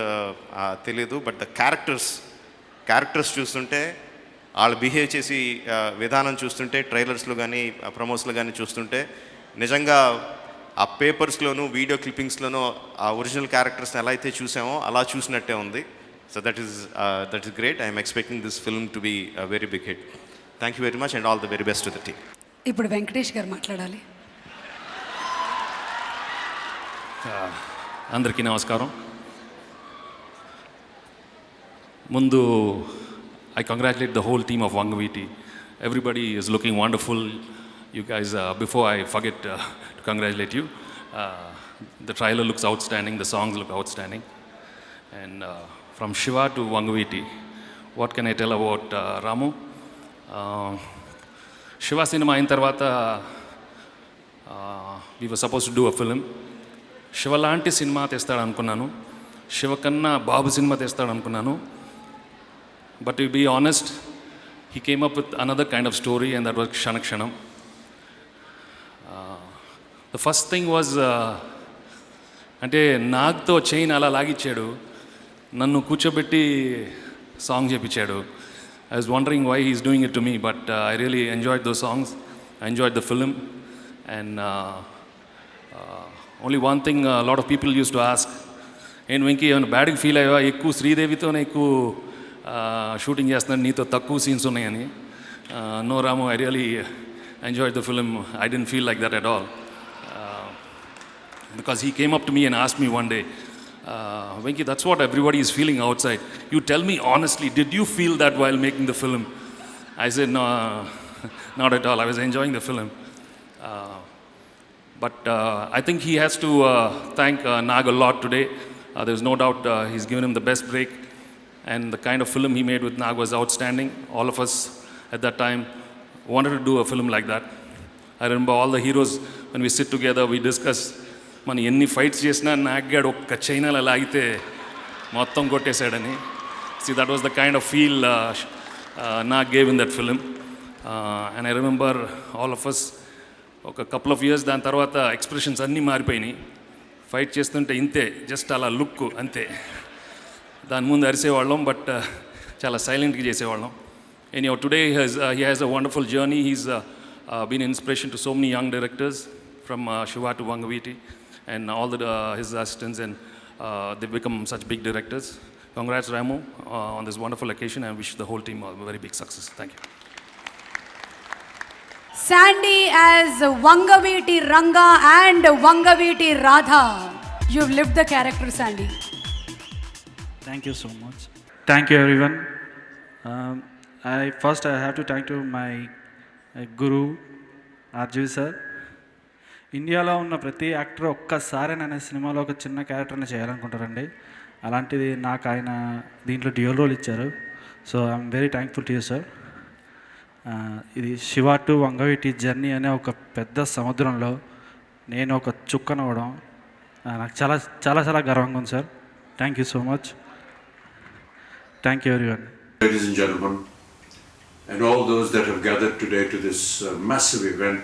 తెలీదు. But the characters చూస్తుంటే, వాళ్ళు behave చేసి విధానం చూస్తుంటే, ట్రైలర్స్లో కానీ ప్రమోస్లో కానీ చూస్తుంటే నిజంగా ఆ పేపర్స్లోనూ వీడియో క్లిప్పింగ్స్లోనూ ఆ ఒరిజినల్ క్యారెక్టర్స్ని ఎలా అయితే చూసామో అలా చూసినట్టే ఉంది. So that is great. I'm expecting this film to be a very big hit. Thank you very much and all the very best to the team. ఇప్పుడు వెంకటేష్ గారు మాట్లాడాలి. అందరికీ నమస్కారం. ముందు I congratulate the whole team of Vangaviti. Everybody is looking wonderful. You guys, before I forget to congratulate you, the trailer looks outstanding, the songs look outstanding. And from Shiva to Vangaviti, what can I tell about Ramu? Shiva cinema in tarvata, we were supposed to do a film. Shiva lanti cinema testadu anukunnanu. Shiva kanna Babu cinema testadu anukunnanu. But to be honest, he came up with another kind of story, and that was Kshanam. The first thing was, అంటే నాగ్తో chain అలా లాగిచ్చాడు, నన్ను కూర్చోబెట్టి song చేపించాడు. I was wondering why he's doing it to me, but I really enjoyed those songs. I enjoyed the film. And only one thing a lot of people used to ask, నేను వెంకీ ఏమైనా బ్యాడ్గా feel అయ్యా, ఎక్కువ శ్రీదేవితోనే ఎక్కువ shooting చేస్తున్నాను, నీతో తక్కువ scenes ఉన్నాయని. No Ramu, I really enjoyed the film. I didn't feel like that at all, because he came up to me and asked me one day, Venki, that's what everybody is feeling outside. You tell me honestly, did you feel that while making the film? I said, no, not at all. I was enjoying the film. But I think he has to thank Nag a lot today. There's no doubt he's given him the best break. And the kind of film he made with Nag was outstanding. All of us at that time wanted to do a film like that. I remember all the heroes, when we sit together, we discuss, man, enni fights chesina Nag gadu okka chaina la lagite mottam kottesadani. See, that was the kind of feel Nag gave in that film. And I remember all of us, ఒక couple of years దాని తర్వాత expressions అన్నీ మారిపోయినాయి. Fight చేస్తుంటే ఇంతే, just అలా look అంతే. దాని ముందు అరిసేవాళ్ళం, బట్ చాలా సైలెంట్గా చేసేవాళ్ళం. Anyhow, today he has a wonderful journey. He's been inspiration to so many young directors from Shiva to Vangaviti and all his assistants, and they've become such big directors. Congrats, Ramu, on this wonderful occasion, and I wish the whole team a very big success. Thank you. Sandy as Vangaviti Ranga and Vangaviti Radha. You've lived the character, Sandy. Thank you so much. Thank you, everyone. I have to thank to my guru, RJ sir. ఇండియాలో ఉన్న ప్రతి actor ఒక్కసారి నేను సినిమాలో ఒక చిన్న క్యారెక్టర్ని చేయాలనుకుంటారండి. అలాంటిది నాకు ఆయన దీంట్లో డ్యూయల్ రోల్ ఇచ్చారు. So I'm very thankful to you sir. ఇది శివ టు వంగవీటి జర్నీ అనే ఒక పెద్ద సముద్రంలో నేను ఒక చుక్కనవ్వడం నాకు చాలా చాలా చాలా గర్వంగా ఉంది sir. Thank you so much. Thank you everyone. Ladies and gentlemen, and all those that have gathered today to this massive event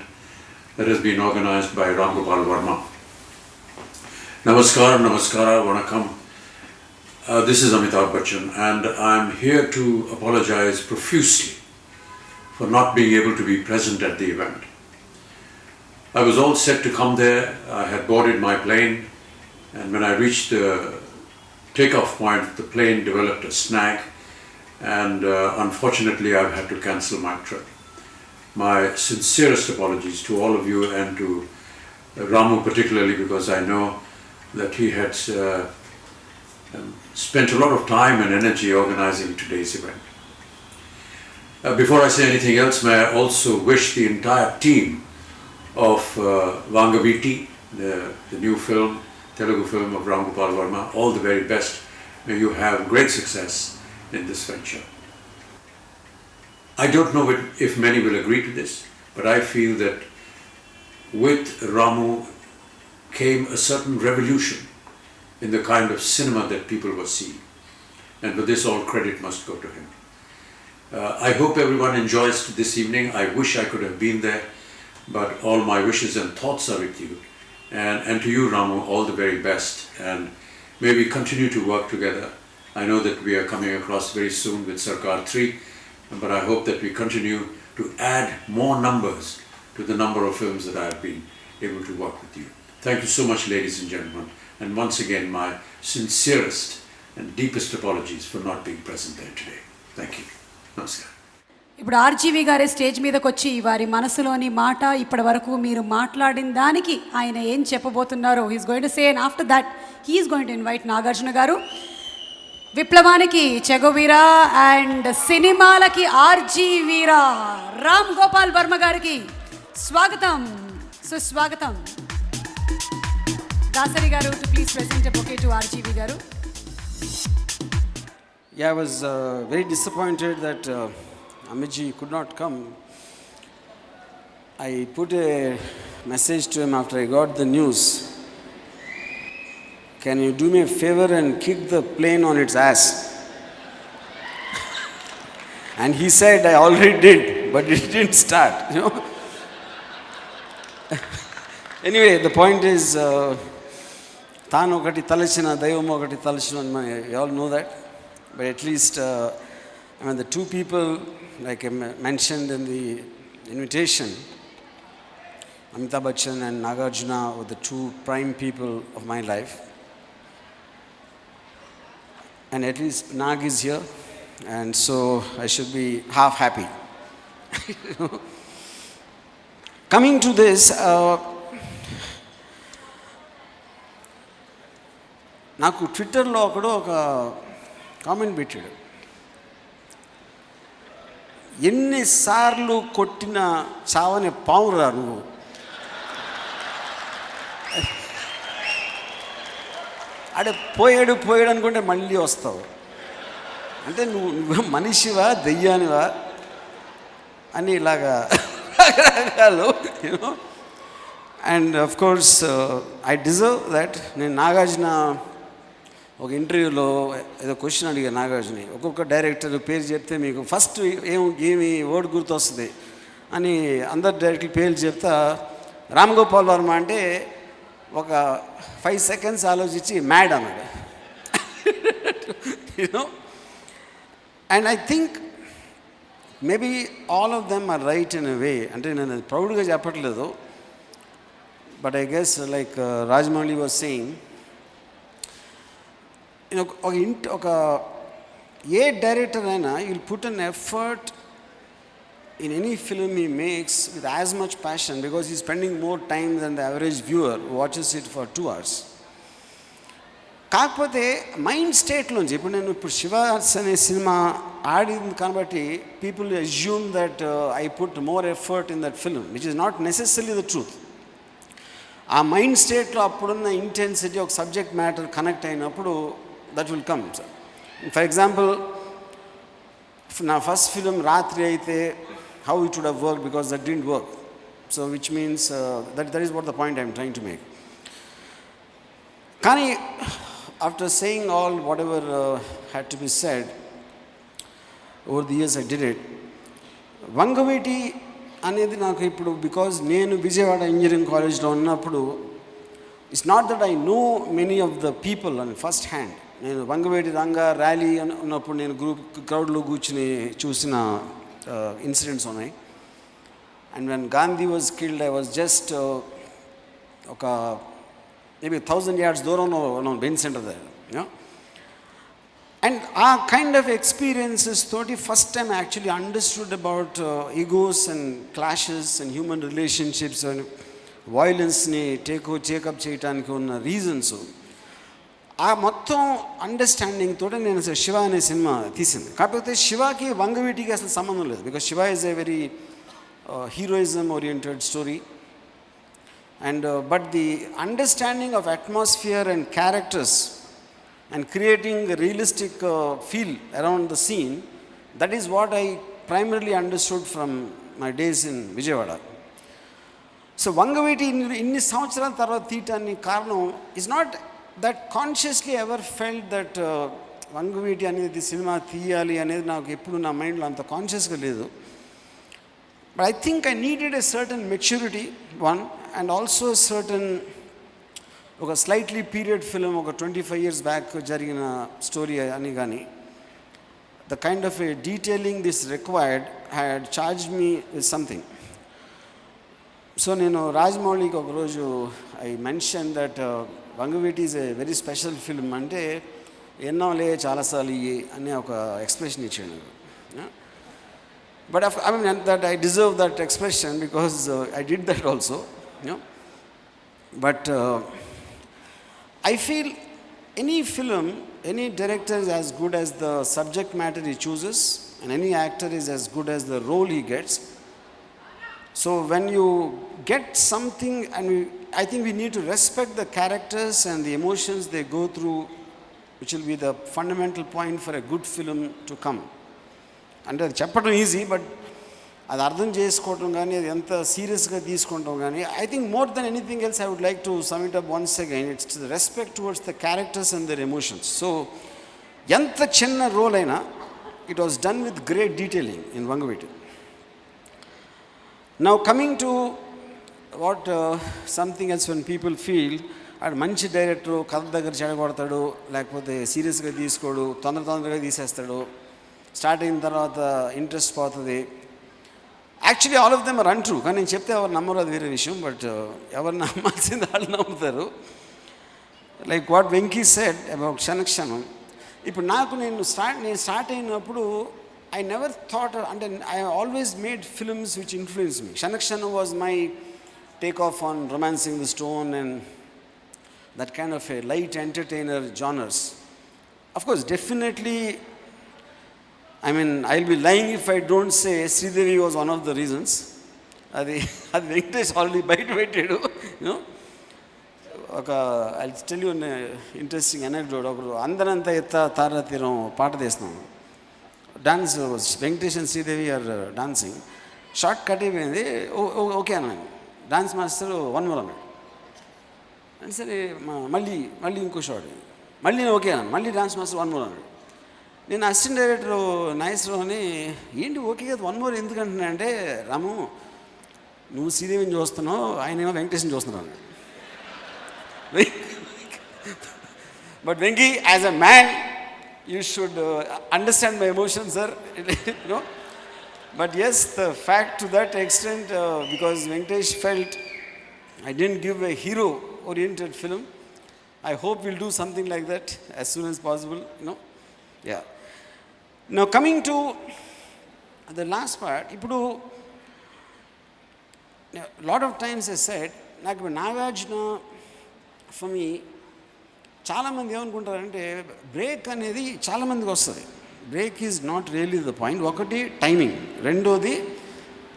that has been organized by Ram Gopal Varma. Namaskara, namaskara, vanakkam. This is Amitabh Bachchan, and I'm here to apologize profusely for not being able to be present at the event. I was all set to come there. I had boarded my plane, and when I reached the takeoff point, the plane developed a snag, and unfortunately I've had to cancel my trip. My sincerest apologies to all of you and to Ramu particularly, because I know that he had spent a lot of time and energy organizing today's event. Before I say anything else, may I also wish the entire team of Vangaviti, the new film, Telugu film of Ram Gopal Varma, all the very best. May you have great success in this venture. I don't know if many will agree to this, but I feel that with Ramu came a certain revolution in the kind of cinema that people were seeing. And for this, all credit must go to him. I hope everyone enjoys this evening. I wish I could have been there, but all my wishes and thoughts are with you. And to you, Ramu, all the very best. And may we continue to work together. I know that we are coming across very soon with Sarkar 3, but I hope that we continue to add more numbers to the number of films that I have been able to work with you. Thank you so much, ladies and gentlemen. And once again, my sincerest and deepest apologies for not being present there today. Thank you. Namaskar. ఇప్పుడు RGV గారే stage మీదకి వచ్చి వారి మనసులోని మాట ఇప్పటి వరకు మీరు మాట్లాడిన దానికి ఆయన ఏం చెప్పబోతున్నారో he's going to say, and after that he's going to invite Nagarjuna garu. విప్లవానికి చెగోవీరా అండ్ సినిమాలకి ఆర్జీవీరా రామ్ గోపాల్ వర్మ గారికి స్వాగతం, సుస్వాగతం. Dasari garu to please present a bouquet to RGV గారు. Yeah, I was very disappointed that Amitji could not come. I put a message to him after I got the news. Can you do me a favor and kick the plane on its ass? And he said, I already did, but it didn't start, you know. Anyway, the point is, Tanu okati talachina, Daivam okati talachina, you all know that. But at least, I mean, the two people, like I mentioned in the invitation, Amitabh Bachchan and Nagarjuna were the two prime people of my life. And at least Nag is here, and so I should be half happy. Coming to this, నాకు ట్విట్టర్లో ఒకడు ఒక comment పెట్టాడు, ఎన్నిసార్లు కొట్టిన చావని పావురా నువ్వు. అడే పోయాడు అనుకుంటే మళ్ళీ వస్తావు అంటే నువ్వు మనిషివా దెయ్యానివా అని ఇలాగా రకరకాలు, you know. And of course I deserve that. నేను నాగార్జున ఒక ఇంటర్వ్యూలో ఏదో క్వశ్చన్ అడిగా నాగార్జుని, ఒక్కొక్క డైరెక్టర్ పేరు చెప్తే మీకు ఫస్ట్ ఏమి వర్డ్ గుర్తొస్తుంది అని అందరు డైరెక్టర్ పేర్లు చెప్తా రామ్ గోపాల్ వర్మ అంటే ఒక 5 seconds ఆలోచించి మ్యాడ్ అన్నాడు, you know. And I think maybe all of them are right in a way. అంటే నేను అది ప్రౌడ్గా చెప్పట్లేదు, but I guess like Rajamouli was saying, ఒక ఏ డైరెక్టర్ అయినా will put an effort in any film he makes with as much passion because he's spending more time than the average viewer who watches it for 2 hours. కాకపోతే mind స్టేట్లోంచి ఇప్పుడు నేను శివ అనే cinema ఆడింది కాబట్టి people assume that I put more effort in that film, which is not necessary the truth. ఆ mind స్టేట్లో అప్పుడున్న intensity ఒక సబ్జెక్ట్ మ్యాటర్ కనెక్ట్ అయినప్పుడు that will come. For example నా ఫస్ట్ ఫిలిం రాత్రి అయితే how it would have worked, because that didn't work. So which means that is what the point I'm trying to make. Kani, after saying all whatever had to be said, over the years I did it. Vangaveti అనేది నాకు ఇప్పుడు, because నేను Vijayawada engineering కాలేజ్లో ఉన్నప్పుడు, it's not that I know many of the people and first hand. నేను Vangaveeti Ranga rally ఉన్నప్పుడు నేను క్రౌడ్లో కూర్చుని చూసిన ఇన్సిడెంట్స్ ఉన్నాయి. And when Gandhi was killed I was just ఒక మేబీ 1000 yards దూరంలో ఉన్నాం బెంచ్ సెంటర్ దగ్గర. అండ్ ఆ కైండ్ ఆఫ్ ఎక్స్పీరియన్సెస్ తోటి first time actually understood about egos and clashes and human relationships and వైలెన్స్ని టేకప్ చేయడానికి ఉన్న రీజన్స్, ఆ మొత్తం అండర్స్టాండింగ్ తోటి నేను అసలు శివ అనే సినిమా తీసింది. కాకపోతే శివకి వంగవీటికి అసలు సంబంధం లేదు, because Shiva is a very heroism oriented story. And but the understanding of atmosphere and characters and creating a realistic feel around the scene, that is what I primarily understood from my days in Vijayawada. So Vangaviti inni samvatsaraల తర్వాత తీయటానికి కారణం is not that consciously ever felt that Vangaviti అనేది cinema తీయాలి అనేది నాకు ఎప్పుడు నా మైండ్లో అంత కాన్షియస్గా లేదు. But I think I needed a certain maturity, one, and also a certain, ఒక స్లైట్లీ పీరియడ్ ఫిలిం, ఒక 25 years బ్యాక్ జరిగిన స్టోరీ అని కానీ, the kind of A detailing this required had charge me with something. So నేను రాజమౌళికి ఒకరోజు I mention that Vangaveeti is a very special film అంటే, ఎన్నోలే చాలాసార్లు ఇయ్యి అనే ఒక ఎక్స్ప్రెషన్ ఇచ్చాడు. But I mean that I deserve that expression because I did that also, you know. But I feel any film, any director is as good as the subject matter he chooses, and any actor is as good as the role he gets. So when you get something, and I think we need to respect the characters and the emotions they go through, which will be the fundamental point for a good film to come. అంటే అది చెప్పడం easy, but అది అర్థం చేసుకోవటం కానీ అది ఎంత సీరియస్గా తీసుకుంటాం కానీ, I think more than anything else I would like to sum it up once again, it's respect towards the characters and their emotions. So ఎంత చిన్న రోల్ అయినా it was done with great detailing in Vangaveeti. Now coming to what something else when people feel ఆడు మంచి director, కథ దగ్గర చెడగొడతాడు, లేకపోతే సీరియస్గా తీసుకోడు, తొందరగా తీసేస్తాడు, స్టార్ట్ అయిన తర్వాత ఇంట్రెస్ట్ పోతుంది. Actually all of them are untrue, కానీ నేను చెప్తే ఎవరు నమ్మరు, అది వేరే విషయం. బట్ ఎవరు నమ్మాల్సింది వాళ్ళు నమ్ముతారు. Like what Venky said about Kshanakshanam. ఇప్పుడు నాకు నేను స్టార్ట్ అయినప్పుడు ఐ నెవర్ థాట్, అంటే I always made films which influence me. Kshanakshanam was my take off on romancing the stone and that kind of a light entertainer genres. Of course definitely, I mean, I'll be lying if I don't say Sridevi was one of the reasons. అది Venkatesh already బయట పెట్టాడు. You know, ఒక I tell you interesting anecdote. ఒకరు అందరంతా ఎత్త తారా తీరం పాట తీస్తున్నాం, dance Venkatesh and Sridevi are dancing. Short cut అయిపోయింది, ఓకే అన్నాను. డాన్స్ మాస్టర్ 1 more అన్నాడు. అని సరే మళ్ళీ ఇంకో షార్ట్, మళ్ళీ నేను ఓకే అన్నాను. మళ్ళీ డాన్స్ మాస్టర్ 1 more అన్నాడు. నేను అసిస్టెంట్ డైరెక్టర్ నాగేశ్వరరావుని, ఏంటి ఓకే కదా 1 more ఎందుకంటున్నా అంటే, రాము నువ్వు శ్రీదేవిని చూస్తున్నావు, ఆయన ఏమో వెంకటేష్ని చూస్తున్నాను. But Venki, as a man you should understand my emotions sir, no. But yes, the fact to that extent, because Venkatesh felt I didn't give a hero oriented film. I hope we'll do something like that as soon as possible, you know. Yeah. Now coming to the last part, ఇప్పుడు lot of times I said, నాకు Nagarjuna for me చాలామంది ఏమనుకుంటారంటే break అనేది చాలామందికి వస్తుంది. Break is not really the point. ఒకటి timing, రెండోది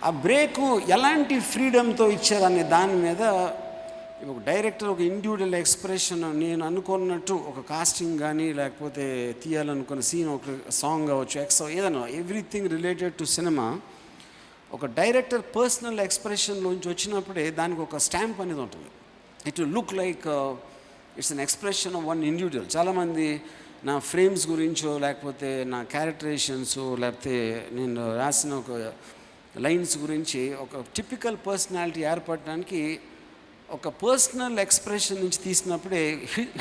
ఆ బ్రేకు ఎలాంటి ఫ్రీడమ్తో ఇచ్చారనే దాని మీద. ఒక డైరెక్టర్ ఒక ఇండివిజువల్ ఎక్స్ప్రెషన్, నేను అనుకున్నట్టు ఒక కాస్టింగ్ కానీ, లేకపోతే తీయాలనుకున్న సీన్, ఒక సాంగ్ కావచ్చు, ఏదైనా ఎవ్రీథింగ్ రిలేటెడ్ టు సినిమా, ఒక డైరెక్టర్ పర్సనల్ ఎక్స్ప్రెషన్లోంచి వచ్చినప్పుడే దానికి ఒక స్టాంప్ అనేది ఉంటుంది. It will look like it's an expression of one individual. చాలామంది నా ఫ్రేమ్స్ గురించో, లేకపోతే నా క్యారెక్టరేషన్స్, లేకపోతే నేను రాసిన ఒక లైన్స్ గురించి ఒక టిపికల్ పర్సనాలిటీ ఏర్పడడానికి ఒక పర్సనల్ ఎక్స్ప్రెషన్ నుంచి తీసినప్పుడే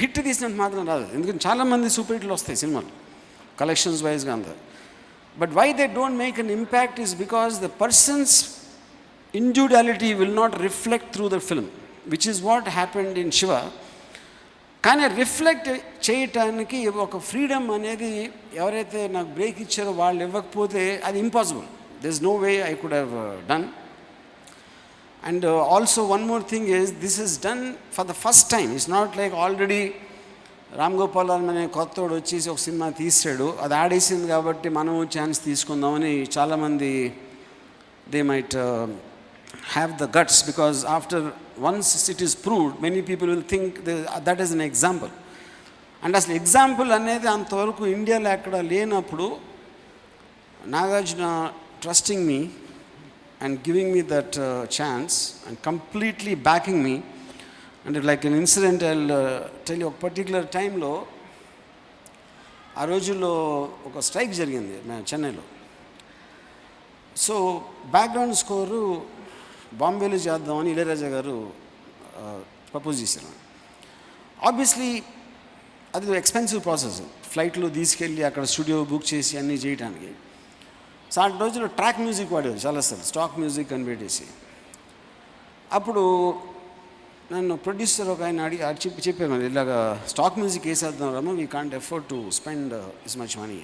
హిట్ తీసినట్టు మాత్రం రాదు. ఎందుకంటే చాలామంది సూపర్ హిట్లు వస్తాయి సినిమాలు కలెక్షన్స్ వైజ్గా అంతా. But why they don't make an impact is because the person's individuality will not reflect through the film, which is what happened in Shiva. కానీ రిఫ్లెక్ట్ చేయటానికి ఒక ఫ్రీడమ్ అనేది ఎవరైతే నాకు బ్రేక్ ఇచ్చారో వాళ్ళు ఇవ్వకపోతే అది impossible. There is no way I could have done. And also one more thing is this is done for the first time. It's not like already Ram Gopal అనే కొత్తోడు వచ్చేసి ఒక సినిమా తీసాడు, అది ఆడేసింది కాబట్టి మనం ఛాన్స్ తీసుకుందామని చాలామంది they might have the guts, because after once it is proved, many people will think that is an example. And as example అనేది అంతవరకు ఇండియాలో ఎక్కడ లేనప్పుడు Nagarjuna trusting me and giving me that chance and completely backing me. అంటే like an incident I tell ఒక particular టైంలో ఆ రోజుల్లో ఒక స్ట్రైక్ జరిగింది చెన్నైలో. సో బ్యాక్గ్రౌండ్ స్కోరు బాంబేలో చేద్దామని ఇళయరాజా గారు ప్రపోజ్ చేశారు. ఆబ్వియస్లీ అది ఎక్స్పెన్సివ్ ప్రాసెస్, ఫ్లైట్లో తీసుకెళ్ళి అక్కడ స్టూడియో బుక్ చేసి అన్నీ చేయడానికి. సో ఆ రోజుల్లో ట్రాక్ మ్యూజిక్ వాడేవారు చాలాసార్లు, స్టాక్ మ్యూజిక్ అని పెట్టేసి. అప్పుడు నన్ను ప్రొడ్యూసర్ ఒక ఆయన చెప్పాను, మరి ఇలాగా స్టాక్ మ్యూజిక్ వేసేద్దాం రమ్మ, we can't afford to spend this much money.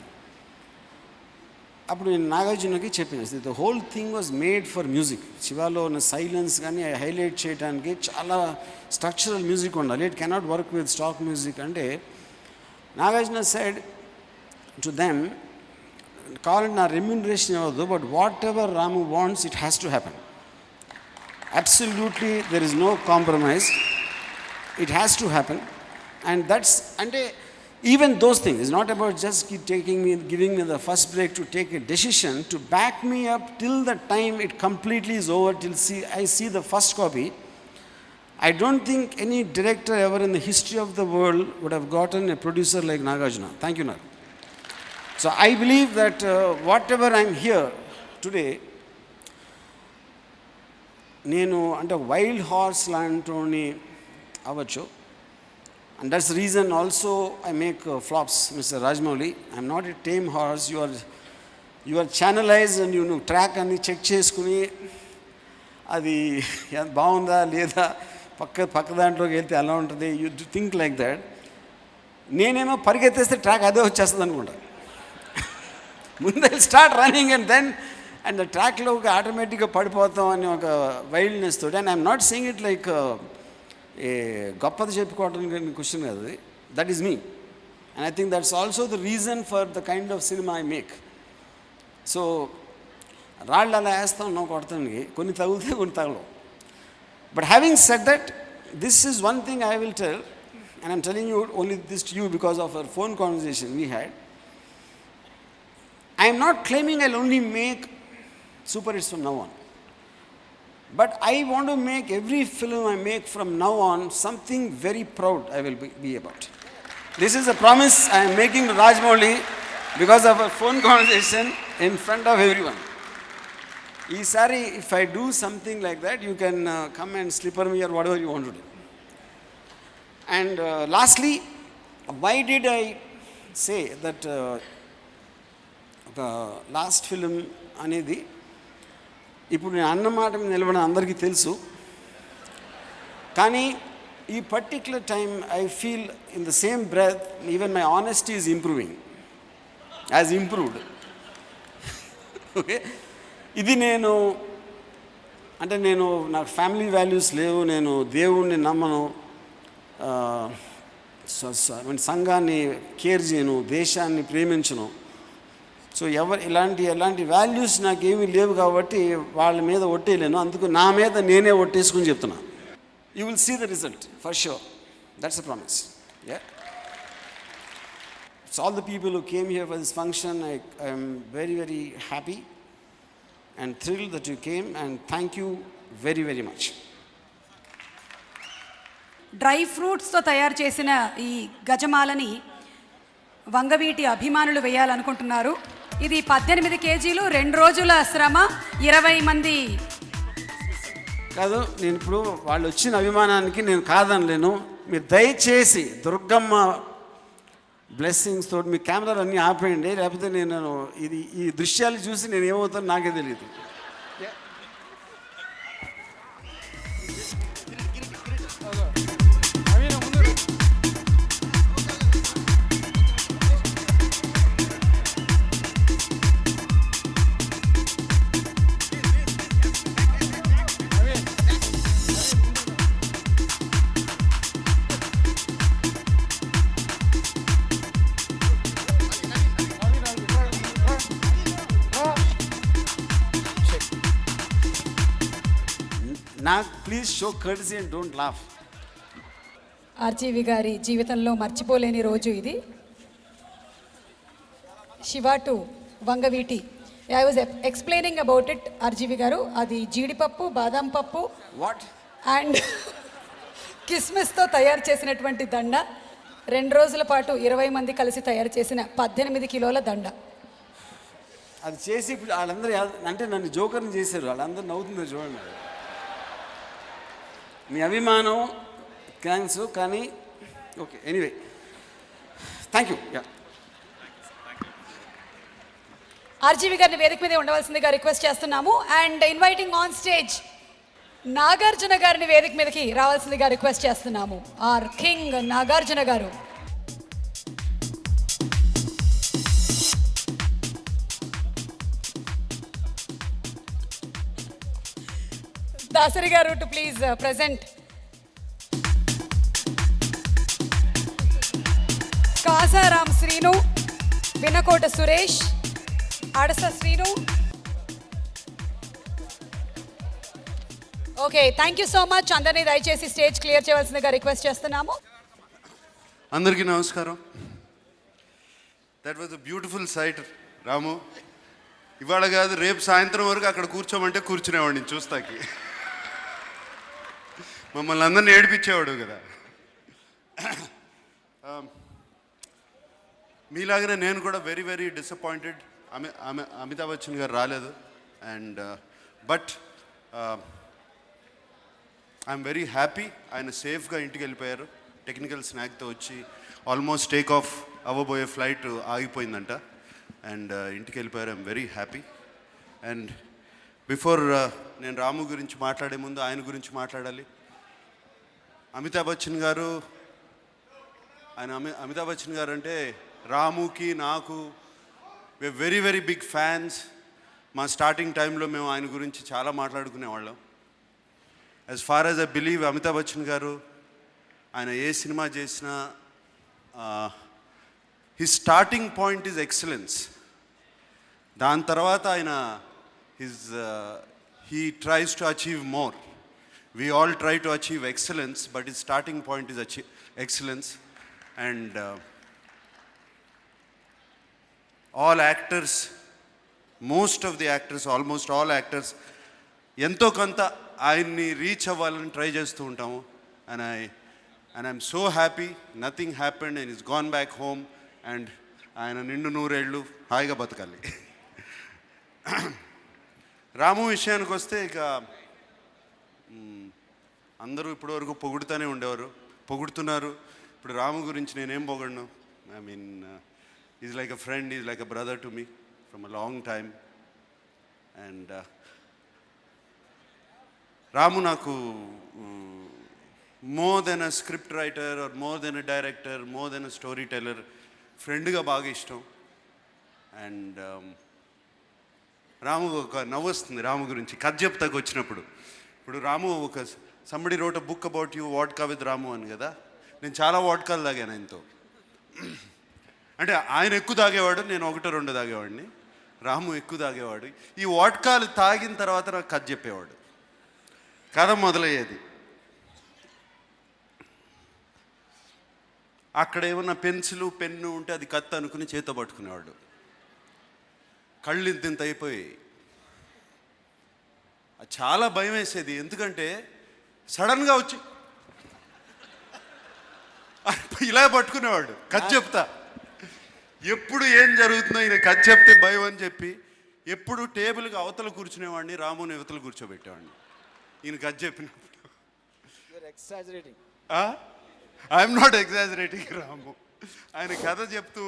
అప్పుడు నేను నాగార్జునకి చెప్పాను, the whole thing was made for music. శివాలో ఉన్న సైలెన్స్ కానీ హైలైట్ చేయడానికి చాలా స్ట్రక్చరల్ మ్యూజిక్ ఉండాలి, it cannot work with stock music. అంటే నాగార్జున సైడ్ టు దెమ్, కావాలంటే నా రెమ్యూనరేషన్ అవ్వదు, but whatever Ramu wants it has to happen. Absolutely there is no compromise, it has to happen. And that's అంటే even those things, it's not about just giving me the first break to take a decision, to back me up till the time it completely is over, till I see the first copy. I don't think any director ever in the history of the world would have gotten a producer like Nagarjuna. Thank you, Nag. So I believe that whatever I'm here today, nenu ante wild horse lantoni avachu. And that's the reason also I make flops, Mr. Rajmouli. I'm not a tame horse. You are channelized and you know track and check cheskuni adi baunda leda pakka dantloki velte ala untadi. You think like that. Nenemo parigeteste track ade vachestadi anukunta. Mundu I'll start running and the track lo automatic ga padipotham ani oka wildness tho. And I'm not saying it like ఏ గొప్పది చెప్పుకోవడానికి question కాదు, that is me. And I think that's also the reason for the kind of cinema I make. So రాళ్ళు అలా వేస్తాం, నువ్వు కొడతానికి కొన్ని తగులుతాయి, కొన్ని తగలవు. But having said that, this is one thing I will tell, and I'm telling you only this to you because of our phone conversation we had. I'm not claiming I will only make super hits from now on. But I want to make every film I make from now on something very proud I will be about. This is a promise I am making to Rajmouli because of a phone conversation in front of everyone. Sorry, if I do something like that, you can come and slipper me or whatever you want to do. And lastly, why did I say that the last film అనేది ఇప్పుడు నేను అన్నమాట మీద నిలబడిన అందరికీ తెలుసు. కానీ ఈ particular time I feel in the same breath even my honesty is improving, as improved. Okay, ఇది నేను అంటే నాకు ఫ్యామిలీ వాల్యూస్ లేవు, నేను దేవుణ్ణి నమ్మను, సంఘాన్ని కేర్ చేయను, దేశాన్ని ప్రేమించను. సో ఎలాంటి వాల్యూస్ నాకేమీ లేవు కాబట్టి వాళ్ళ మీద ఒట్టేయలేను, అందుకు నా మీద నేనే ఒట్టేసుకుని చెప్తున్నా. You will see the result for sure, that's a promise. Yeah, it's all the people who came here for this function. I am very, very happy and thrilled that you came, and thank you very, very much. Dry ఫ్రూట్స్తో తయారు చేసిన ఈ గజమాలని వంగవీటి అభిమానులు వేయాలనుకుంటున్నారు. ఇది 18 కేజీలు, 2 రోజుల శ్రమ, 20 మంది. కాదు, నేను ఇప్పుడు వాళ్ళు వచ్చిన అభిమానానికి నేను కాదనలేను. మీరు దయచేసి దుర్గమ్మ బ్లెస్సింగ్స్ తోటి మీ కెమెరాలు అన్నీ ఆపేయండి, లేకపోతే నేను ఈ దృశ్యాలు చూసి నేను ఏమవుతానో నాకే తెలియదు. నాకు please show courtesy and don't laugh. RGV గారి జీవితంలో మర్చిపోలేని రోజు ఇది. Shiva to Vangaveeti, I was explaining about it RGV గారు. అది జీడిపప్పు, బాదం పప్పు అండ్ కిస్మిస్తో తయారు చేసినటువంటి దండ. 2 రోజుల పాటు 20 మంది కలిసి తయారు చేసిన 18 కిలోల దండ. అది చేసి ఇప్పుడు వాళ్ళందరూ అంటే నన్ను జోకర్ని చేశారు, వాళ్ళందరూ నవ్వుతున్నారు చూడండి. మీ అభిమానం థ్యాంక్స్, కానీ okay anyway thank you. RGV గారిని వేదిక మీద ఉండవలసిందిగా రిక్వెస్ట్ చేస్తున్నాము. And inviting on stage Nagarjuna గారిని వేదిక మీదకి రావాల్సిందిగా రిక్వెస్ట్ చేస్తున్నాము. Are king Nagarjuna garu. Dasari garu to please present. Kasaram Srinu, Vinakota Suresh, Adasa Srinu. Okay, thank you so much. అందరినీ దయచేసి స్టేజ్ క్లియర్ చేయవలసిందిగా రిక్వెస్ట్ చేస్తున్నాము. అందరికీ నమస్కారం. That was a beautiful sight Ramu. ఇవాళ కాదు, రేపు సాయంత్రం వరకు అక్కడ కూర్చోమంటే కూర్చునేవాడిని చూస్తాకి. మమ్మల్ని అందరిని ఏడిపించేవాడు కదా. మీలాగనే నేను కూడా very very disappointed. Amitabh Bachchan garu రాలేదు. And but I'm very happy. ఆయన సేఫ్గా ఇంటికి వెళ్ళిపోయారు. టెక్నికల్ స్నాక్తో వచ్చి ఆల్మోస్ట్ టేక్ ఆఫ్ అవ్వబోయే ఫ్లైట్ ఆగిపోయిందంట. అండ్ ఇంటికి వెళ్ళిపోయారు. I'm very happy. And before నేను రాము గురించి మాట్లాడే ముందు ఆయన గురించి మాట్లాడాలి. అమితాబ్ బచ్చన్ గారు, అమితాబ్ బచ్చన్ గారు అంటే రాముకి నాకు వెరీ వెరీ బిగ్ ఫ్యాన్స్. మా స్టార్టింగ్ టైంలో మేము ఆయన గురించి చాలా మాట్లాడుకునేవాళ్ళం. As far as I believe Amitabh Bachchan garu ఆయన ఏ సినిమా చేసినా his starting point is excellence. దాని తర్వాత ఆయన he tries to achieve more. We all try to achieve excellence, but his starting point is excellence. And all actors, most of the actors, almost all actors, ఎంతో కొంత ఆయన్ని reach అవ్వాలని try చేస్తూ ఉంటాము. and I'm so happy nothing happened and he's gone back home and ఆయన నిండు 100 ఏళ్ళు హాయిగా బతకాలి. రాము విషయానికి వస్తే ఇక అందరూ ఇప్పటివరకు పొగుడుతూనే ఉండేవారు, పొగుడుతున్నారు. ఇప్పుడు రాము గురించి నేనేం పొగడను. I mean is like a friend, is like a brother to me from a long time. And Ramu నాకు more than a script writer or more than a director, more than a story teller, ఫ్రెండ్గా బాగా ఇష్టం. And రాము ఒక నవ్వు వస్తుంది రాము గురించి కథ చెప్తాకు వచ్చినప్పుడు. ఇప్పుడు రాము ఒక somebody wrote a book about you vodka with Ramu అని కదా. నేను చాలా వాడ్కాలు తాగాను ఆయనతో. అంటే ఆయన ఎక్కువ తాగేవాడు, నేను 1-2 తాగేవాడిని. రాము ఎక్కువ తాగేవాడు. ఈ వాడ్కాలు తాగిన తర్వాత నాకు కథ చెప్పేవాడు. కథ మొదలయ్యేది. అక్కడ ఏమన్నా పెన్సిలు పెన్ను ఉంటే అది కత్తి అనుకుని చేత పట్టుకునేవాడు. కళ్ళు ఇంత అయిపోయి చాలా భయం వేసేది. ఎందుకంటే సడన్గా వచ్చి ఇలా పట్టుకునేవాడు. కథ చెప్తా, ఎప్పుడు ఏం జరుగుతుందో ఈయన కథ చెప్తే భయం అని చెప్పి ఎప్పుడు టేబుల్కి అవతల కూర్చునేవాడిని, రాముని అవతల కూర్చోబెట్టేవాడిని ఈయన కథ చెప్పినప్పుడు. ఐఎమ్ నాట్ ఎగ్జాజరేటింగ్ రాము. ఆయన కథ చెప్తూ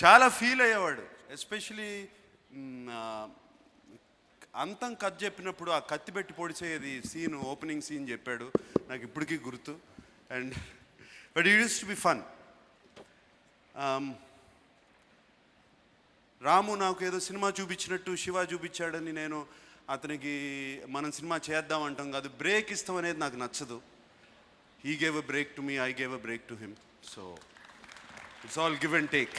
చాలా ఫీల్ అయ్యేవాడు. ఎస్పెషలీ అంతం కథ చెప్పినప్పుడు ఆ కత్తి పెట్టి పొడిచేది సీన్, ఓపెనింగ్ సీన్ చెప్పాడు, నాకు ఇప్పటికీ గుర్తు. And but it use to be fun. Ramu నాకు ఏదో సినిమా చూపించినట్టు శివ చూపించాడని నేను అతనికి మనం సినిమా చేద్దాం అంటాం కాదు, బ్రేక్ ఇస్తాం అనేది నాకు నచ్చదు. He gave a break to me, I gave a break to him. So it's all give and take.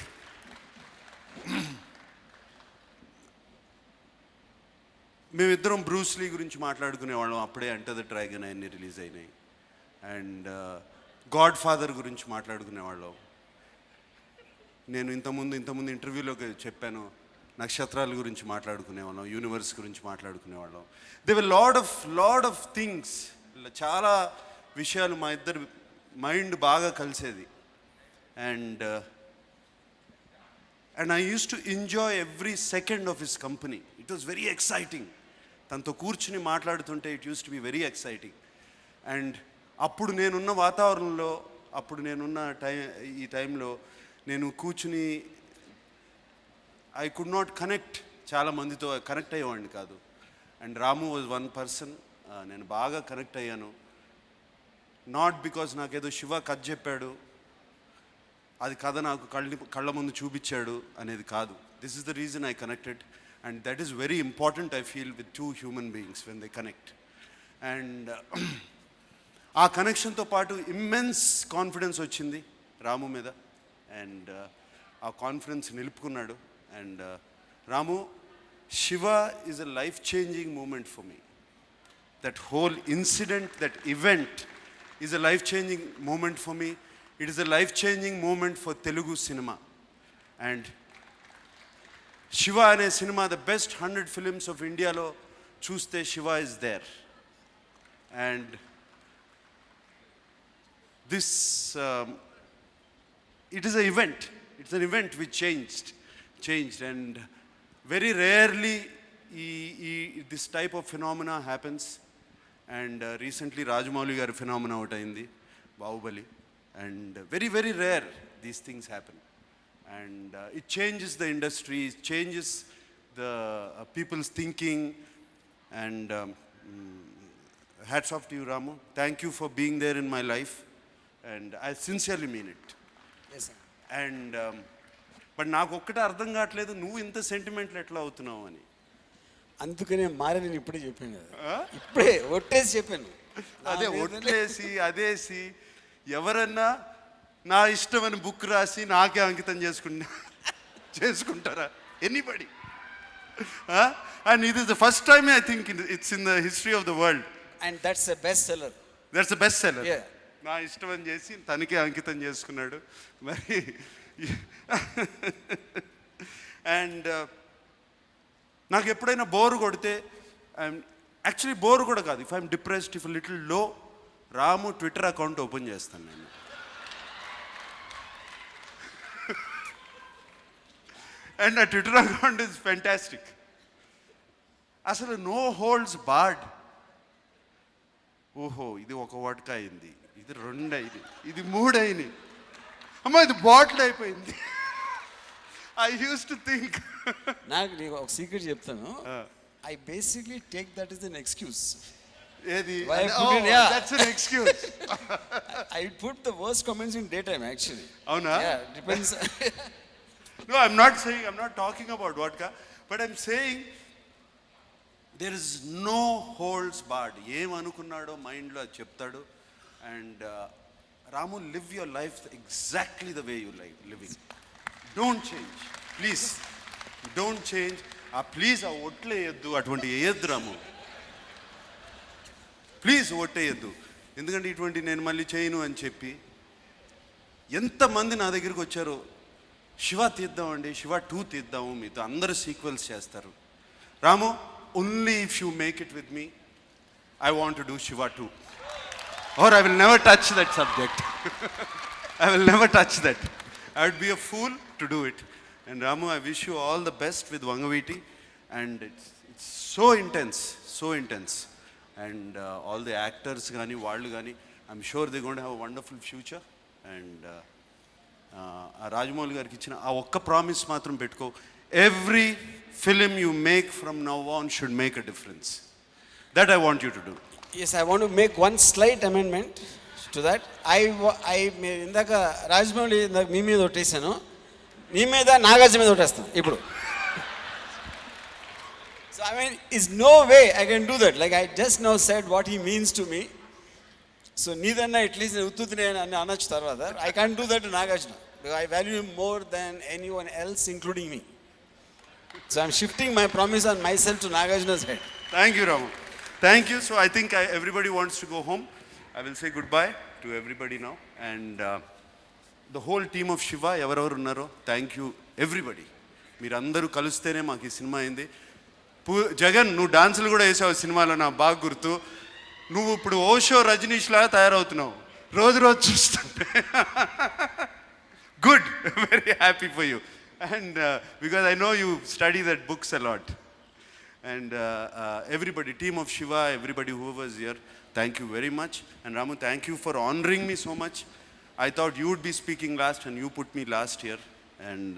మేమిద్దరం బ్రూస్లీ గురించి మాట్లాడుకునేవాళ్ళం అప్పుడే. ఎంటర్ ద డ్రాగన్ అన్నీ రిలీజ్ అయినాయి. అండ్ గాడ్ ఫాదర్ గురించి మాట్లాడుకునేవాళ్ళం. నేను ఇంతకుముందు ఇంటర్వ్యూలో చెప్పాను, నక్షత్రాల గురించి మాట్లాడుకునేవాళ్ళం, యూనివర్స్ గురించి మాట్లాడుకునేవాళ్ళం. They were lot of things. చాలా విషయాలు మా ఇద్దరు మైండ్ బాగా కలిసేది. And I use to enjoy every second of his company. It was very exciting. తనతో కూర్చుని మాట్లాడుతుంటే it use to be very exciting. And అప్పుడు నేనున్న వాతావరణంలో, అప్పుడు నేనున్న ఈ టైంలో నేను కూర్చుని ఐ కుడ్ నాట్ కనెక్ట్, చాలా మందితో కనెక్ట్ అయ్యేవాడిని కాదు. And Ramu was one person నేను బాగా కనెక్ట్ అయ్యాను. నాట్ బికాజ్ నాకేదో శివ కథ చెప్పాడు, అది కథ నాకు కళ్ళ ముందు చూపించాడు అనేది కాదు. This is the reason I connected. And that is very important I feel with two human beings when they connect. And ఆ కనెక్షన్తో పాటు ఇమ్మెన్స్ కాన్ఫిడెన్స్ వచ్చింది రాము మీద. అండ్ ఆ కాన్ఫిడెన్స్ నిలుపుకున్నాడు. And Ramu, Shiva is a life changing moment for me. That whole incident, that event is a life changing moment for me. It is a life changing moment for Telugu cinema. And Shiva అనే cinema the best 100 films of ఇండియాలో చూస్తే Shiva is there. And this it is an event. It's an event which changed, and very rarely this type of phenomena happens. And recently Rajamouli garu phenomena out ayindi, Bahubali, and very rare these things happen. And it changes the industry, it changes the people's thinking. And hats off to you, Ramu. Thank you for being there in my life, and I sincerely mean it. And but నాకు ఒక్కటే అర్థం కావట్లేదు, నువ్వు ఇంత సెంటిమెంట్లు ఎట్లా అవుతున్నావు అని. అందుకనే మారే, నేను ఇప్పుడే చెప్పాను కదా, ఇప్పుడే ఒట్టేసి చెప్పాను. అదే ఒట్టేసి అదేసి ఎవరన్నా నా ఇష్టం అని బుక్ రాసి నాకే అంకితం చేసుకుంటారా ఎనీబడి? అండ్ ఇది is the first time I think it's in the history of the world. And that's the best seller. That's the best seller. నా ఇష్టం అని చేసి తనకే అంకితం చేసుకున్నాడు మరి. అండ్ నాకు ఎప్పుడైనా బోరు కొడితే, యాక్చువల్లీ బోరు కూడా కాదు, if I'm depressed, if little లో, రాము ట్విట్టర్ అకౌంట్ ఓపెన్ చేస్తాను నేను. అండ్ ఆ ట్విట్టర్ అకౌంట్ ఇస్ ఫెంటాస్టిక్. అసలు నో హోల్డ్స్ బార్డ్. ఓహో, ఇది ఒక వడ్క అయింది, ఇది 2 అయింది, ఇది 3 అయింది, అమ్మ ఇది బాటిల్ అయిపోయింది. I use to think. నాకు నీకు ఒక సీక్రెట్ చెప్తాను. I basically take that is an excuse. ఏది? That's an excuse. I put the worst comments in day time actually. అవునా? Depends. No, I'm not talking about vodka, but I'm saying there is no holds barred. ఏం అనుకున్నాడో మైండ్లో అది చెప్తాడు. And Ramu, live your life exactly the way you living. Don't change, please don't change. Please ఆ ఒట్లు వేయొద్దు, అటువంటి వేయొద్దు రాము, please ఒట్టేయద్దు. ఎందుకంటే ఇటువంటి నేను మళ్ళీ చేయను అని చెప్పి ఎంతమంది నా దగ్గరికి వచ్చారో, శివ తీద్దామండి, శివ 2 తీద్దాము, మీతో అందరూ సీక్వెల్స్ చేస్తారు. Ramu, only if you make it with me, I want to do Shiva 2, or I will never touch that subject. I will never touch that. I would be a fool to do it. And Ramu, I wish you all the best with Vangaviti. And it's so intense. And all the actors gani, vallu gani, I'm sure they're going to have a wonderful future. And ఆ రాజమౌళి గారికి ఇచ్చిన ఆ ఒక్క promise మాత్రం పెట్టుకో. Every film you make from now on should make a difference. That I want you to do. Yes, I want to make one slight amendment to that. ఇందాక రాజమౌళి ఇందాక మీ మీద ఒట్టేసాను, మీ మీద నాగార్జున మీద ఒట్టేస్తాను ఇప్పుడు. So I mean is no way I can do that. Like I just now said what he means to me. So నీదన్నా at least నేను ఉత్తునే అని అనొచ్చు తర్వాత. I can't do that to Nagarjuna. I value him more than anyone else, including me. So I'm shifting my promise on myself to Nagarjuna's head. Thank you, Ramu. Thank you. So I think everybody wants to go home. I will say goodbye to everybody now. And the whole team of Shiva, ఎవరెవరు ఉన్నారో, thank you everybody. మీరందరూ కలిస్తేనే మాకు ఈ cinema అయింది. జగన్, నువ్వు డాన్సులు కూడా వేసావు సినిమాలో, నా బాగా గుర్తు. నువ్వు ఇప్పుడు ఓషో రజనీష్లా తయారవుతున్నావు రోజు రోజు చూస్తుంటే. Good, very happy for you. And because I know you study that books a lot. And everybody, team of Shiva, everybody who was here, thank you very much. And Ramu, thank you for honoring me so much. I thought you would be speaking last and you put me last here. And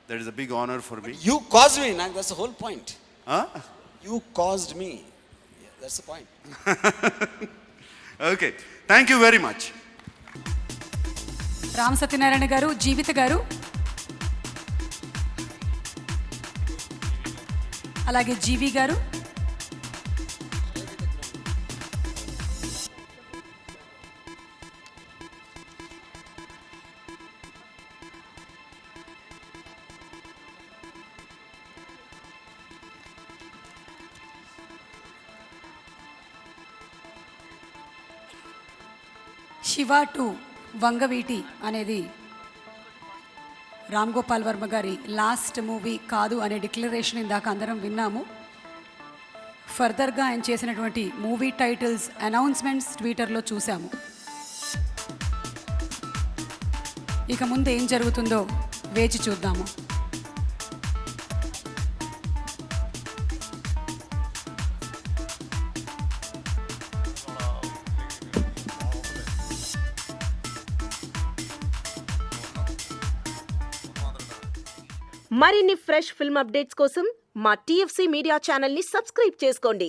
that is a big honor for me. You caused me, Nag, that's the whole point. Huh? You caused me. Yeah, that's the point. Okay, thank you very much. Ram Satyanarayana గారు, జీవిత గారు, అలాగే జీవి గారు, శివ 2 వంగవీటి అనేది రామ్ గోపాల్ వర్మ గారి last movie కాదు అనే declaration ఇందాక అందరం విన్నాము. ఫర్దర్గా ఆయన చేసినటువంటి మూవీ టైటిల్స్ అనౌన్స్మెంట్స్ ట్విట్టర్లో చూసాము. ఇక ముందు ఏం జరుగుతుందో వేచి చూద్దాము. మరిన్ని ఫ్రెష్ ఫిల్మ్ అప్డేట్స్ కోసం మా TFC మీడియా ఛానల్ని సబ్స్క్రైబ్ చేసుకోండి.